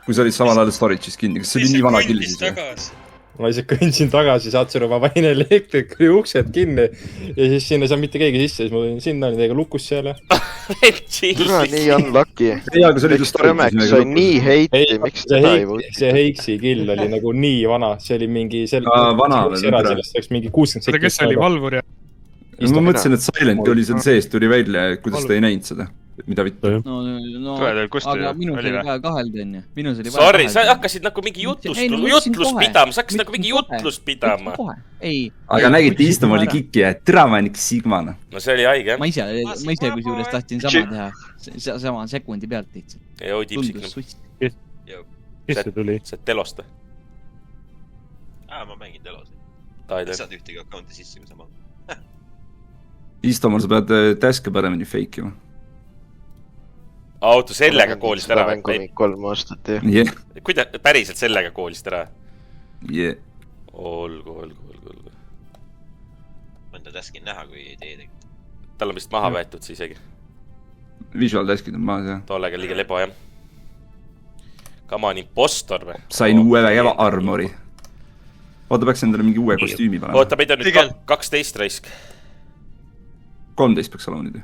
kui sa olid samal ajal Storage'is kinni , kas see oli nii vana kill siis või ? ma lihtsalt kõndsin tagasi , Satsuru , ma panin Electricali uksed kinni ja siis sinna ei saanud mitte keegi sisse , siis ma tulin sinna , olin teiega lukus seal ja . türa , nii unlucky . ei , aga see oli just X-Tremex sai nii heiti , miks teda ei võtta ? see Heiksi kill oli nagu nii vana , see oli mingi vana veel , sellest oleks mingi 60 . kes oli Valvur ja ? ma mõtlesin , et Silent oli seal sees , tuli välja , kuidas ta ei näinud seda , mida vittu . no aga minus oli ka kahelda , onju . minus oli Sorry , sa hakkasid nagu mingi jutlust pidama , sa hakkasid nagu mingi jutlust pidama . ei . aga nägite , Istum oli kiki ja Tramanik Sigmana . no see oli haige , jah . ma ise kusjuures tahtsin sama teha , sama sekundi pealt lihtsalt . ei , oi tipsik . kes see tuli ? see Telost . ma mängin Telos . ei ei saanud ühtegi account'i sisse või sama . Istumal , sa pead task'e paremini fake ima . auto sellega koolist ära . 3 aastat , jah . jah . kuidas , päriselt sellega koolist ära ? jah . olgu . mõnda task'i näha , kui ei tee tegelikult . tal on vist maha võetud see isegi . Visual task'id on maas , jah . tollega liiga lebo , jah . Kama on impostor või ? sain uue vägeva armori . oota , peaks endale mingi uue kostüümi panema . oota , meid on nüüd 12 raisk . 13 peaks olema nüüd ju .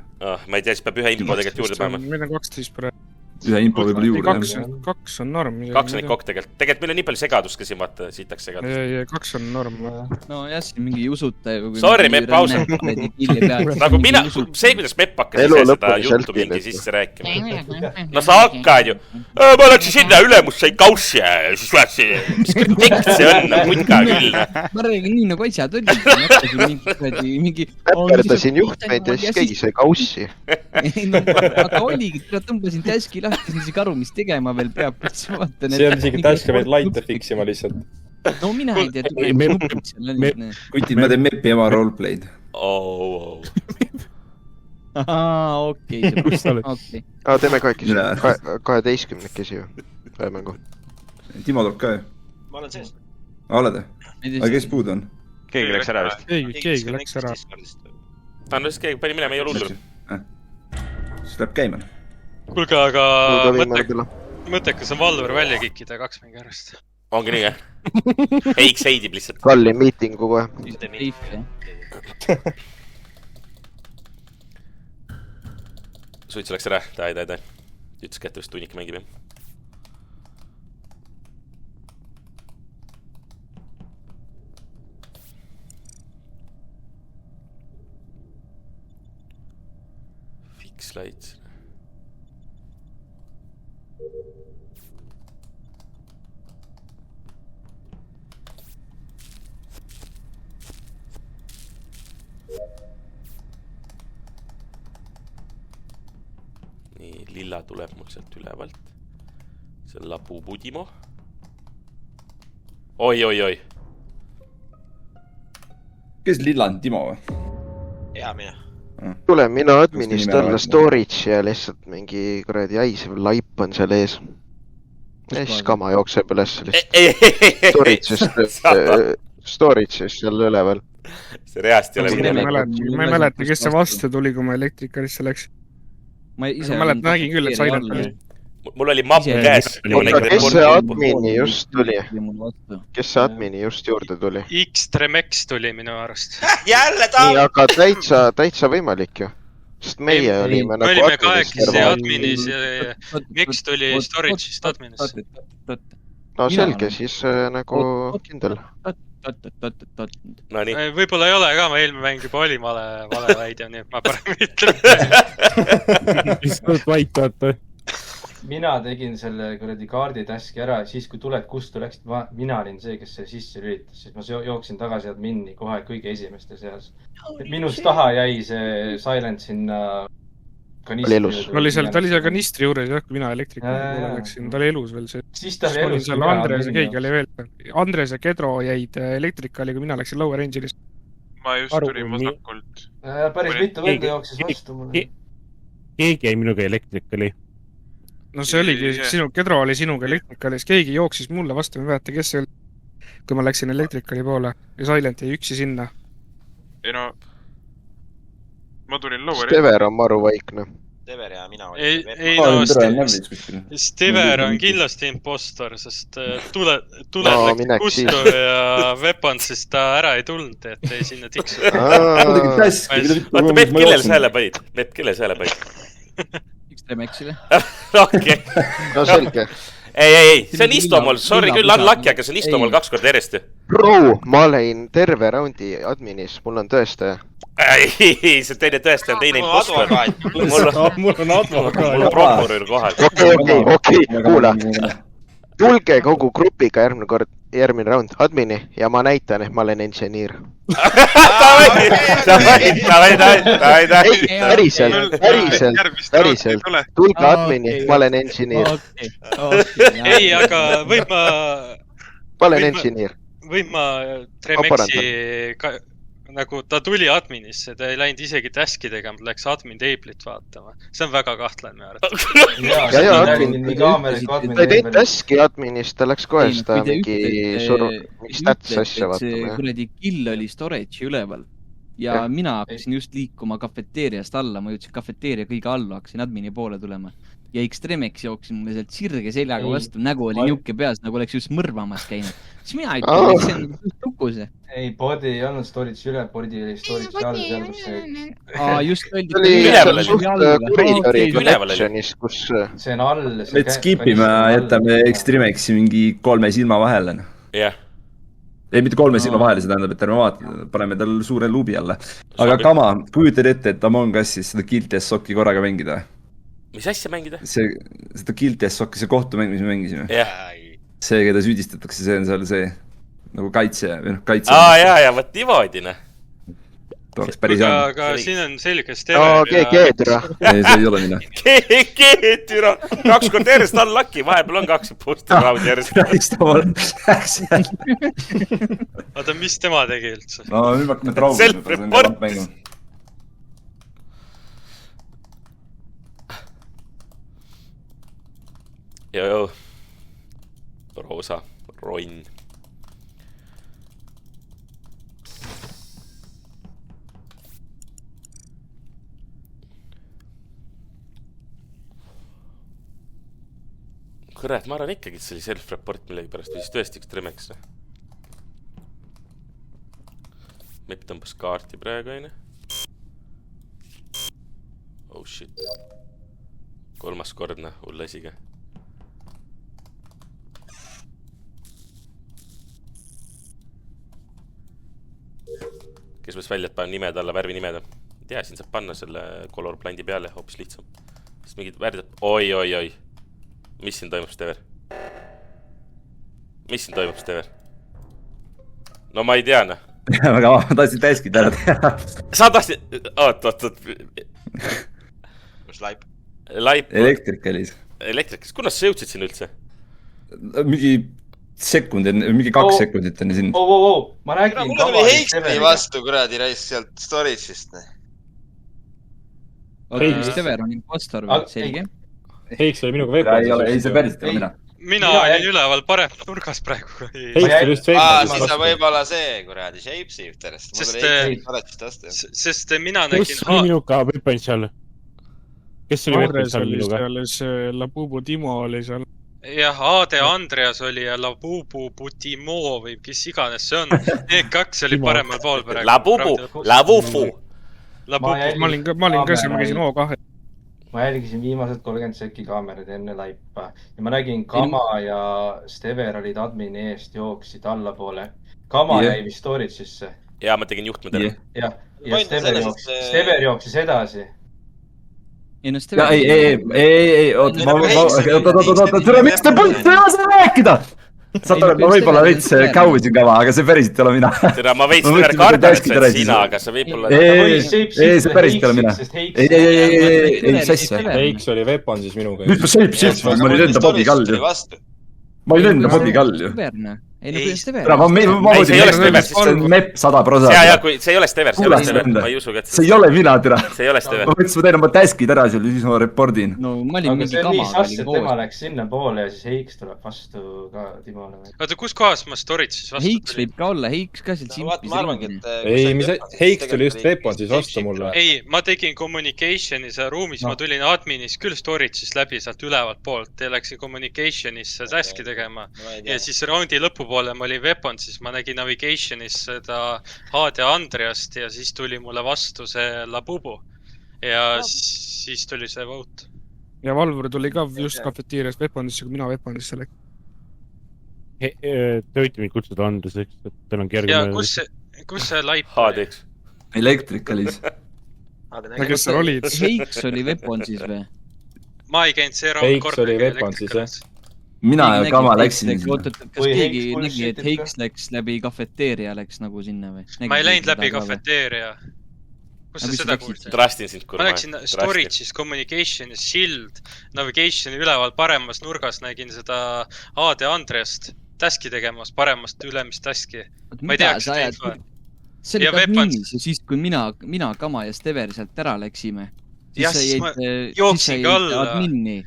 ma ei tea , siis peab ühe info tegelikult juurde panema . meil on 12 praegu . ühe info võib-olla juurde . 2 on norm . 2 on ikka kokk tegelikult . tegelikult meil on nii palju segadust ka siin , vaata , sitaks segadust . 2 on norm . no jah , siin mingi jusuta . Sorry , Mepp , ausalt . nagu mina , see , kuidas Mepp hakkas ise seda juttu mingi sisse rääkima . no sa hakkad ju . ma läksin sinna ülemus , sain kaussi ja siis läksin , mis tekst see on , mutka küll . ma räägin nii nagu asjad olid . mingi . äperdasin juhtmeid ja siis keegi sai kaussi . aga oligi , tõmbasin task'i lahti , siis isegi aru , mis tegema veel peab . see on isegi task'i vaid laite fix ima lihtsalt . no mina ei tea . kutid , ma teen Meppi ema roleplay'd . okei . teeme kahekesi , 12-kesi ju , mängu . Timo tuleb ka ju . ma olen sees . oled või ? aga kes puudu on ? keegi läks ära vist . keegi läks ära . no siis keegi pani minema , ei ole hullu . siis läheb käima . kuulge , aga mõttekas on Valvur välja kikida 2 mängu järjest . ongi nii , jah ? Heiks heidib lihtsalt . Kalli miitingu kohe . Suits läks ära , ta . ütles ka , et vist tunnik mängib , jah . Fix lights . nii , lilla tuleb mul sealt ülevalt . see on Lapupudimo . oi . kes lilla on , Timo või ? jaa , mina . tule , mina administ alla storage ja lihtsalt mingi kuradi äisev laip on seal ees . ja siis Kama jookseb üles lihtsalt . Storage'ist seal üleval . see reast ei ole . ma ei mäleta , kes see vastu tuli , kui ma Electricalisse läksin . ma mäletan , nägin küll , et Silent oli . mul oli mapp käes . kes see admini just tuli ? kes see admini just juurde tuli ? X-Tremex tuli minu arust . jälle ta . nii , aga täitsa võimalik ju . sest meie olime nagu adminis . me olime kahekesi adminis ja X tuli Storage'ist adminis . no selge , siis nagu kindel . võib-olla ei ole ka , ma eelmine mäng juba oli vale väide , nii et ma parem ütlen . mis kord vait vaata . mina tegin selle kuradi kaarditaski ära ja siis, kui tuled, kust tu läksid, mina olin see, kes selle sisse lülitas, siis ma jooksin tagasi admini kohe kõige esimeste seas. Minust taha jäi see Silent sinna kanistri juurde. Ta oli seal kanistri juures jah, kui mina elektrika poole läksin, ta oli elus veel see. Siis ta oli elus. Andres ja keegi oli veel. Andres ja Kedro jäid elektrikali, kui mina läksin Lower Engine'ist. Ma just tulin vasakult. Päris mitu venda jooksis vastu mulle. Keegi jäi minuga elektrikali. No see oligi, Kedro oli sinuga elektrikalis, keegi jooksis mulle vastu, ma ei mäleta, kes see oli, kui ma läksin elektrikali poole ja Silent jäi üksi sinna. Ei no, ma tulin Lower. Stever on maru vaikne. Stever ja mina olin. Ei no, Stever on kindlasti impostor, sest tuled läks Kustu ja Weapon, sest ta ära ei tulnud, et ei sinna tiksu. Vaata, Mepp, kellele sa hääle panid? Mepp, kellele sa hääle panid? Extremexile. Okei. No selge. Ei, see on Istomol, sorry küll, unlucky, aga see on Istomol 2 korda järjest. Bro, ma olin terve raundi adminis, mul on tõestaja. Ei, see teine tõestaja on teine impostor. Mul on advokaat. Mul on prokurör kohal. Okei, kuula. Tulge kogu grupiga järgmine round admini ja ma näitan, et ma olen engineer. Päriselt. Tulge admini, ma olen engineer. Ei, aga võib ma... Ma olen engineer. Võib ma Tremexi... Nagu ta tuli adminisse, ta ei läinud isegi taski tegema, ta läks admin table'it vaatama. See on väga kahtlane minu arvates. Ja admin. Ta ei teinud taski administ, ta läks kohe seda mingi stats asja vaatama. See kuradi kill oli storage'i üleval ja mina hakkasin just liikuma kafeteeriast alla, ma jõudsin kafeteeria kõige allu, hakkasin admini poole tulema. Ja Extremex jooksin mulle sealt sirge seljaga vastu, nägu oli niuke peas, nagu oleks just mõrvamas käinud. Siis mina ütlen, et see on tukuse. Ei, body ei olnud storage üle, body oli storage all, seal kus see... Just öeldi... See on all... Let's skipime, jätame Extremexi mingi 3 silma vahele. Jah. Ei, mitte 3 silma vahele, see tähendab, et ärme vaata, paneme tal suure luubi alla. Aga kama, kujutad ette, et Among Usis seda Guilty as Socki korraga mängida. Mis asja mängida? Seda Guilty as Socki, see kohtumäng, mis me mängisime. See, keda süüdistatakse, see on seal see nagu kaitse. Ja, võt niimoodi, ne. Oleks päris hea. Aga siin on selge Stever ja... G-türa. Ei, see ei ole mina. G-türa. 2 korda järjest unlucky, vahepeal on 2 poster raud järjest. Oota, mis tema tegi üldse? No, nüüd hakkame traumid. Self-report. Joo. Roosa, Roin. Kurat, ma arvan ikkagi, et see oli self-report millegi pärast või siis tõesti üks Tremex. Mepp tõmbas kaarti praegu, aine. Oh shit. 3. kordna, hull asiga. Kes võis välja, et panen nimed alla, värvi nimed. Ei tea, siin saab panna selle colorblindi peale hoopis lihtsam. Sest mingid värdid... Oi. Mis siin toimub, Stever? Mis siin toimub, Stever? No ma ei tea, noh. Aga ma tahtsin täiskid ära teha. Sa tahtsid... Oot. Kus laip? Elektrikalis. Elektrikalis. Kunas sa jõudsid siin üldse? Mingi sekundid, mingi 2 sekundit on siin. Ma räägin... Mul tuli Heiksteni vastu, kuradi raisk sealt storage'ist. Oota, Stever on impostor või? Selge? Heiks oli minuga veepas. Ei, see päris teha mina. Mina olin üleval parem nurgas praegu. Heiks oli just veepas. Siis on võib-olla see, kuradi, shapeshifterist. Sest mina nägin... Kes oli minuga veepas seal? Kes oli veepas seal minuga? See Labubu Timo oli seal. Jah, AD Andreas oli ja Labubu Putimo või kes iganes see on. Need 2 oli paremal pool praegu. Labubu. Ma olin ka seal, ma käisin O2. Ma jälgisin viimased 30 sekki kaamerad enne laipa ja ma nägin Kama ja Stever olid admini eest, jooksid allapoole. Kama jäi vist storage'isse. Ja ma tegin juhtmed ära. Ja Stever jooksis edasi. oota, tule, miks te puitu ei lase rääkida? Saad aru, ma võib-olla veits käusin kava, aga see päriselt ei ole mina. Tere, ma veits kardan, et see on sina, aga sa võib-olla... Ei, see päriselt ei ole mina. Ei, sassi. Heiks oli Weaponsis minuga. Nüüd ma shape, ma olin enda podiga all ju. Ma olin enda podiga all ju. See ei ole Stever, see on MEP 100%. See ei ole Stever, ma ei usugi, et see ei ole mina, tere. See ei ole Stever. Ma mõtlesin, ma teen oma taskid ära seal ja siis ma reportin. No ma olin mingi kama. Aga see on nii sass, et tema läks sinna poole ja siis Heiks tuleb vastu ka Timole. Oota, kus kohas ma storage'is vastu? Heiks võib ka olla, Heiks ka seal simpis. Ei, Heiks tuli just Weaponsis vastu mulle. Ei, ma tegin communication'is ruumis, ma tulin adminis küll storage'is läbi sealt ülevalt poolt ja läksin communication'is taski tegema ja siis raundi lõpupoole ma olin Weaponsis, ma nägin navigation'is seda Haad ja Andreast ja siis tuli mulle vastu see Labubu ja siis tuli see vote. Ja Valvur tuli ka just kafeteerias Weaponisse, kui mina Weaponisse läks. Te võite mind kutsuda Andreseks, et teil on kerge... Ja kus see laip oli? Elektrikalis. Ja kes seal olid? Heiks oli Weaponsis või? Ma ei käinud see raund Heiks oli Weaponsis, jah. Mina ja Kama läksin. Kas keegi nägi, et Heiks läks läbi kafeteeria läks nagu sinna või? Ma ei läinud läbi kafeteeria. Kus sa seda kuulsid? Trustin sind, kurma. Ma läksin storage'is, communication'is, shield, navigationi üleval paremas nurgas nägin seda Aad ja Andreast taski tegemas, paremast ülemist taski. Ma ei tea, kas seda info. See oli adminis ja siis, kui mina, Kama ja Stever sealt ära läksime, siis sa jäid admini.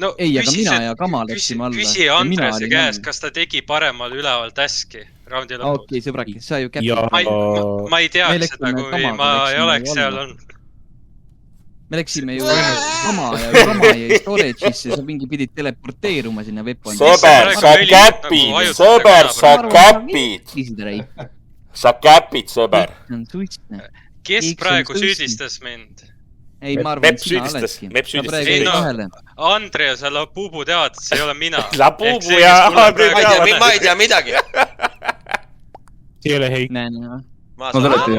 No, ei, aga mina ja Kama läksime alla. Küsi Andrese käest, kas ta tegi paremal üleval taski raundi lõpus. Okei, sõbrak, sa ju käpid. Ma ei tea seda, kui ma ei oleks seal olnud. Me läksime ju Kama ja storage'isse, sa mingi pidid teleporteeruma sinna Weaponi. Sõber, sa käpid! Sõber, sa käpid! Sa käpid, sõber! Kes praegu süüdistas mind? Ei, ma arvan, et sina oledki. Ei, no, Andreas ja Labubu teavad, see ei ole mina. Labubu ja Andreas teavad. Ma ei tea midagi. See ei ole Heik. Ma tuleti...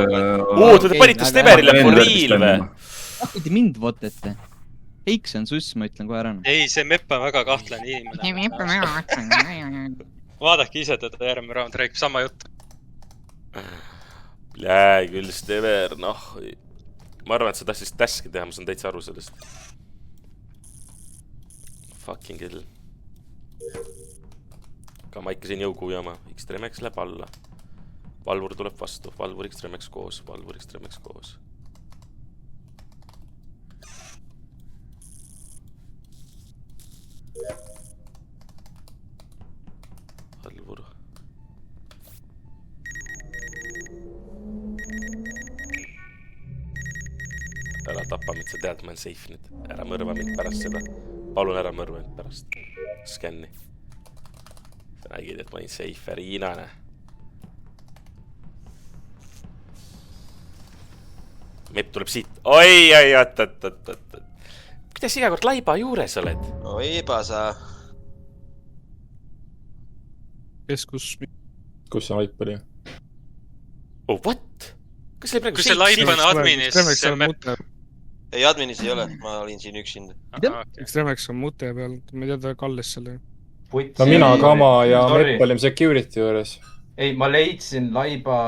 Te panite Steverile for real või? Hakati mind votete. Heiks on suss, ma ütlen kohe ära. Ei, see Mepp on väga kahtlane inimene. Vaadake ise teda järgmine raund, räägib sama juttu. Lähe küll, Stever, noh... Ma arvan, et sa tahtsid taski teha, ma saan täitsa aru sellest. Fucking hell. Ka ma ikka siin jõukuujama. X-Tremex läheb alla. Valvur tuleb vastu. Valvur X-Tremex koos. Valvur X-Tremex koos. Valvur. Ära tapa mind, sa tead, ma olen safe nüüd. Ära mõrva mind pärast seda. Palun ära mõrva mind pärast. Scanni. Sa nägid, et ma olin safe, Riinane. Mepp tuleb siit. Oi, oot. Kuidas iga kord laiba juures oled? Oi, pasa. Kes, kus see laip oli? Oh, what? Kus see laip on adminis? Ei, adminis ei ole. Ma olin siin üksinda. X-Tremex on mute peal. Ma ei tea, ta kalles selle. No mina, Kama ja Mepp olime security juures. Ei, ma leidsin laiba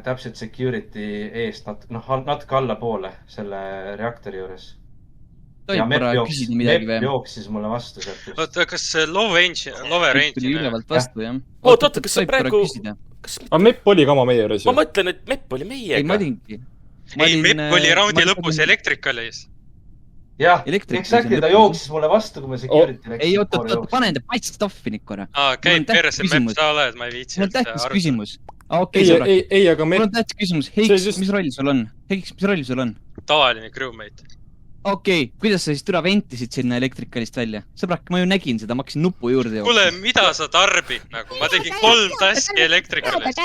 täpselt security eest natuke alla poole selle reaktori juures. Ja Mepp jooksis mulle vastu sealt. Oota, kas Lover Engine? Tuli ülevalt vastu, jah. Oota, kas sa praegu... Aga Mepp oli Kama meie juures ju. Ma mõtlen, et Mepp oli meiega. Ei, ma olingi. Ei, Mepp oli raundi lõpus Elektrikalis. Jah, exactly, ta jooksis mulle vastu, kui me security läks. Ei, oota, pane enda paist stoffi nüüd korra. Käib perse, Mepp, sa oled, ma ei viitsi. Mul on tähtis küsimus. Ei, aga Mepp... Mul on tähtis küsimus. Heiks, mis roll sul on? Heiks, mis roll sul on? Tavaline crewmate. Okei, kuidas sa siis türa ventisid sinna Elektrikalist välja? Sõbrak, ma ju nägin seda, ma hakkasin nupu juurde jooksma. Kuule, mida sa tarbid nagu? Ma tegin 3 taski Elektrikalist.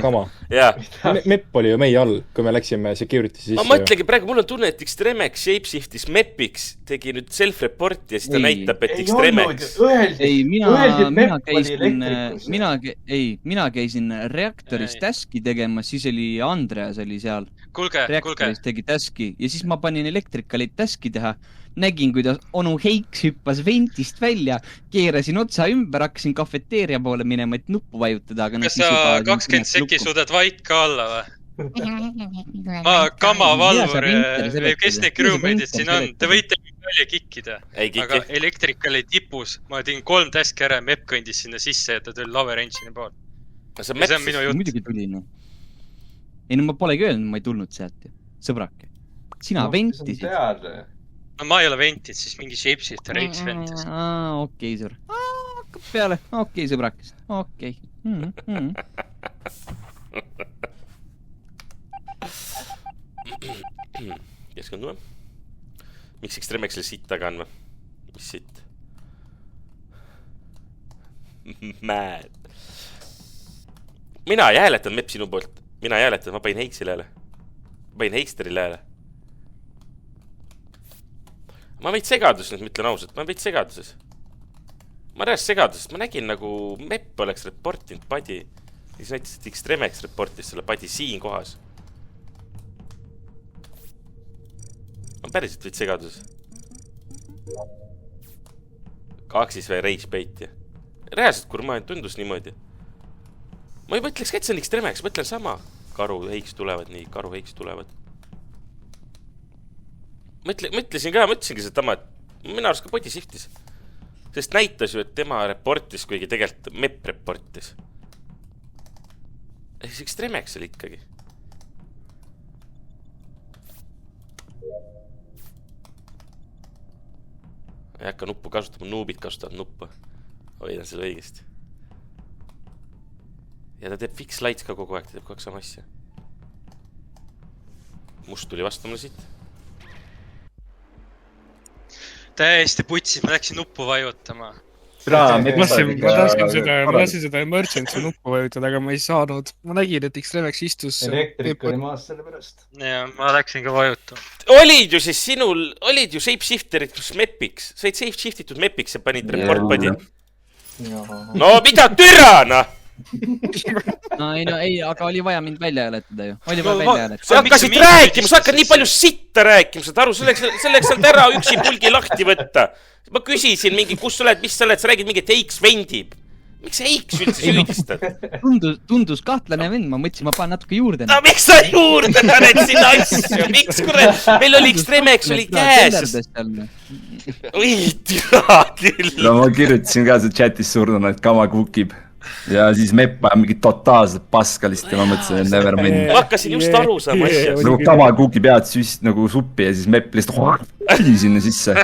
Kama. Mepp oli ju meie all, kui me läksime security sisse. Ma mõtlengi praegu, mul on tunne, et X-Tremex shapeshiftis Meppiks tegi nüüd self-reporti ja siis ta näitab, et X-Tremex. Ei, mina käisin reaktoris taski tegemas, siis oli Andreas oli seal. kuulge. Reaktoris tegi taski ja siis ma panin Electricalit taski teha. Nägin, kuidas onu Heiks hüppas ventist välja, keerasin otsa ümber, hakkasin kafeteeria poole minema, et nuppu vajutada. Kas sa 20 sekki suudad vait ka olla või? Ma Kama Valvur, kes need crewmate'id siin on? Te võite välja kikkida. Aga Electricali tipus ma tegin 3 taski ära ja Mepp kõndis sinna sisse ja ta tuli Lover Engine'i pool. See on minu jutt. Muidugi tulin. Ei, no ma polegi öelnud, ma ei tulnud sealt. Sõbrake. Sina ventisid. No ma ei ole ventid, siis mingi shapeshifter Reiks ventis. Okei, sõbra. Hakkab peale. Okei, sõbrakest. Okei. Keskendume. Miks Extremexil sitt taga on või? Mis sitt? Mad. Mina ei hääletan Mepp sinu poolt. Mina ei hääletan, ma panin Heiksile hääle. Ma panin Heiksterile hääle. Ma veid segadus, nüüd ma ütlen ausalt. Ma veid segaduses. Ma rääs segadusest. Ma nägin nagu Mepp oleks reportinud padi. Siis näitas, et Extremex reportis selle padi siin kohas. Ma päriselt veid segaduses. Kaksis või Rage Bait. Reaalselt, kui ma tundus niimoodi. Ma ei mõtleks, et see on Extremex. Mõtlen sama. Karu Heiks tulevad, nii. Karu Heiks tulevad. Mõtlesingi seda, et minu arust ka body shiftis. Sest näitas ju, et tema reportis, kuigi tegelikult Mepp reportis. Siis Extremex oli ikkagi. Ei hakka nuppu kasutama, noobid kasutavad nuppu. Hoidan selle õigesti. Ja ta teeb fix lights ka kogu aeg, ta teeb kogu aeg sama asja. Must tuli vastu mulle siit. Täiesti putsis, ma läksin nuppu vajutama. Ma tahtsin seda emergency nuppu vajutada, aga ma ei saanud. Ma nägin, et Extremex istus... Elektrik oli maas selle pärast. Ja, ma läksin ka vajutama. Olid ju siis sinul, olid ju shapeshifterid kus Meppiks. Said shapeshiftitud Meppiks ja panid report-padi. No mida türana? No ei, aga oli vaja mind välja hääletada ju. Oli vaja välja hääletada. Sa hakkasid rääkima, sa hakkad nii palju sitta rääkima, saad aru, selleks saad ära üksi pulgi lahti võtta. Ma küsisin mingi, kus sa oled, mis sa oled, sa räägid mingi, et Heiks vendib. Miks Heiks üldse süüdistad? Tundus kahtlane vend, ma mõtlesin, ma panen natuke juurde. No miks sa juurde paned sinna asju? Miks kurat? Meil oli Extremex, oli käes. Oi, tea küll. No ma kirjutasin ka see chatis surnuna, et Kama kukib. Ja siis Mepp ajab mingi totaalselt paskalist ja ma mõtlesin, et never mind. Ma hakkasin just aru saama asja. Nagu Kama kukib head süst nagu suppi ja siis Mepp lihtsalt sinna sisse.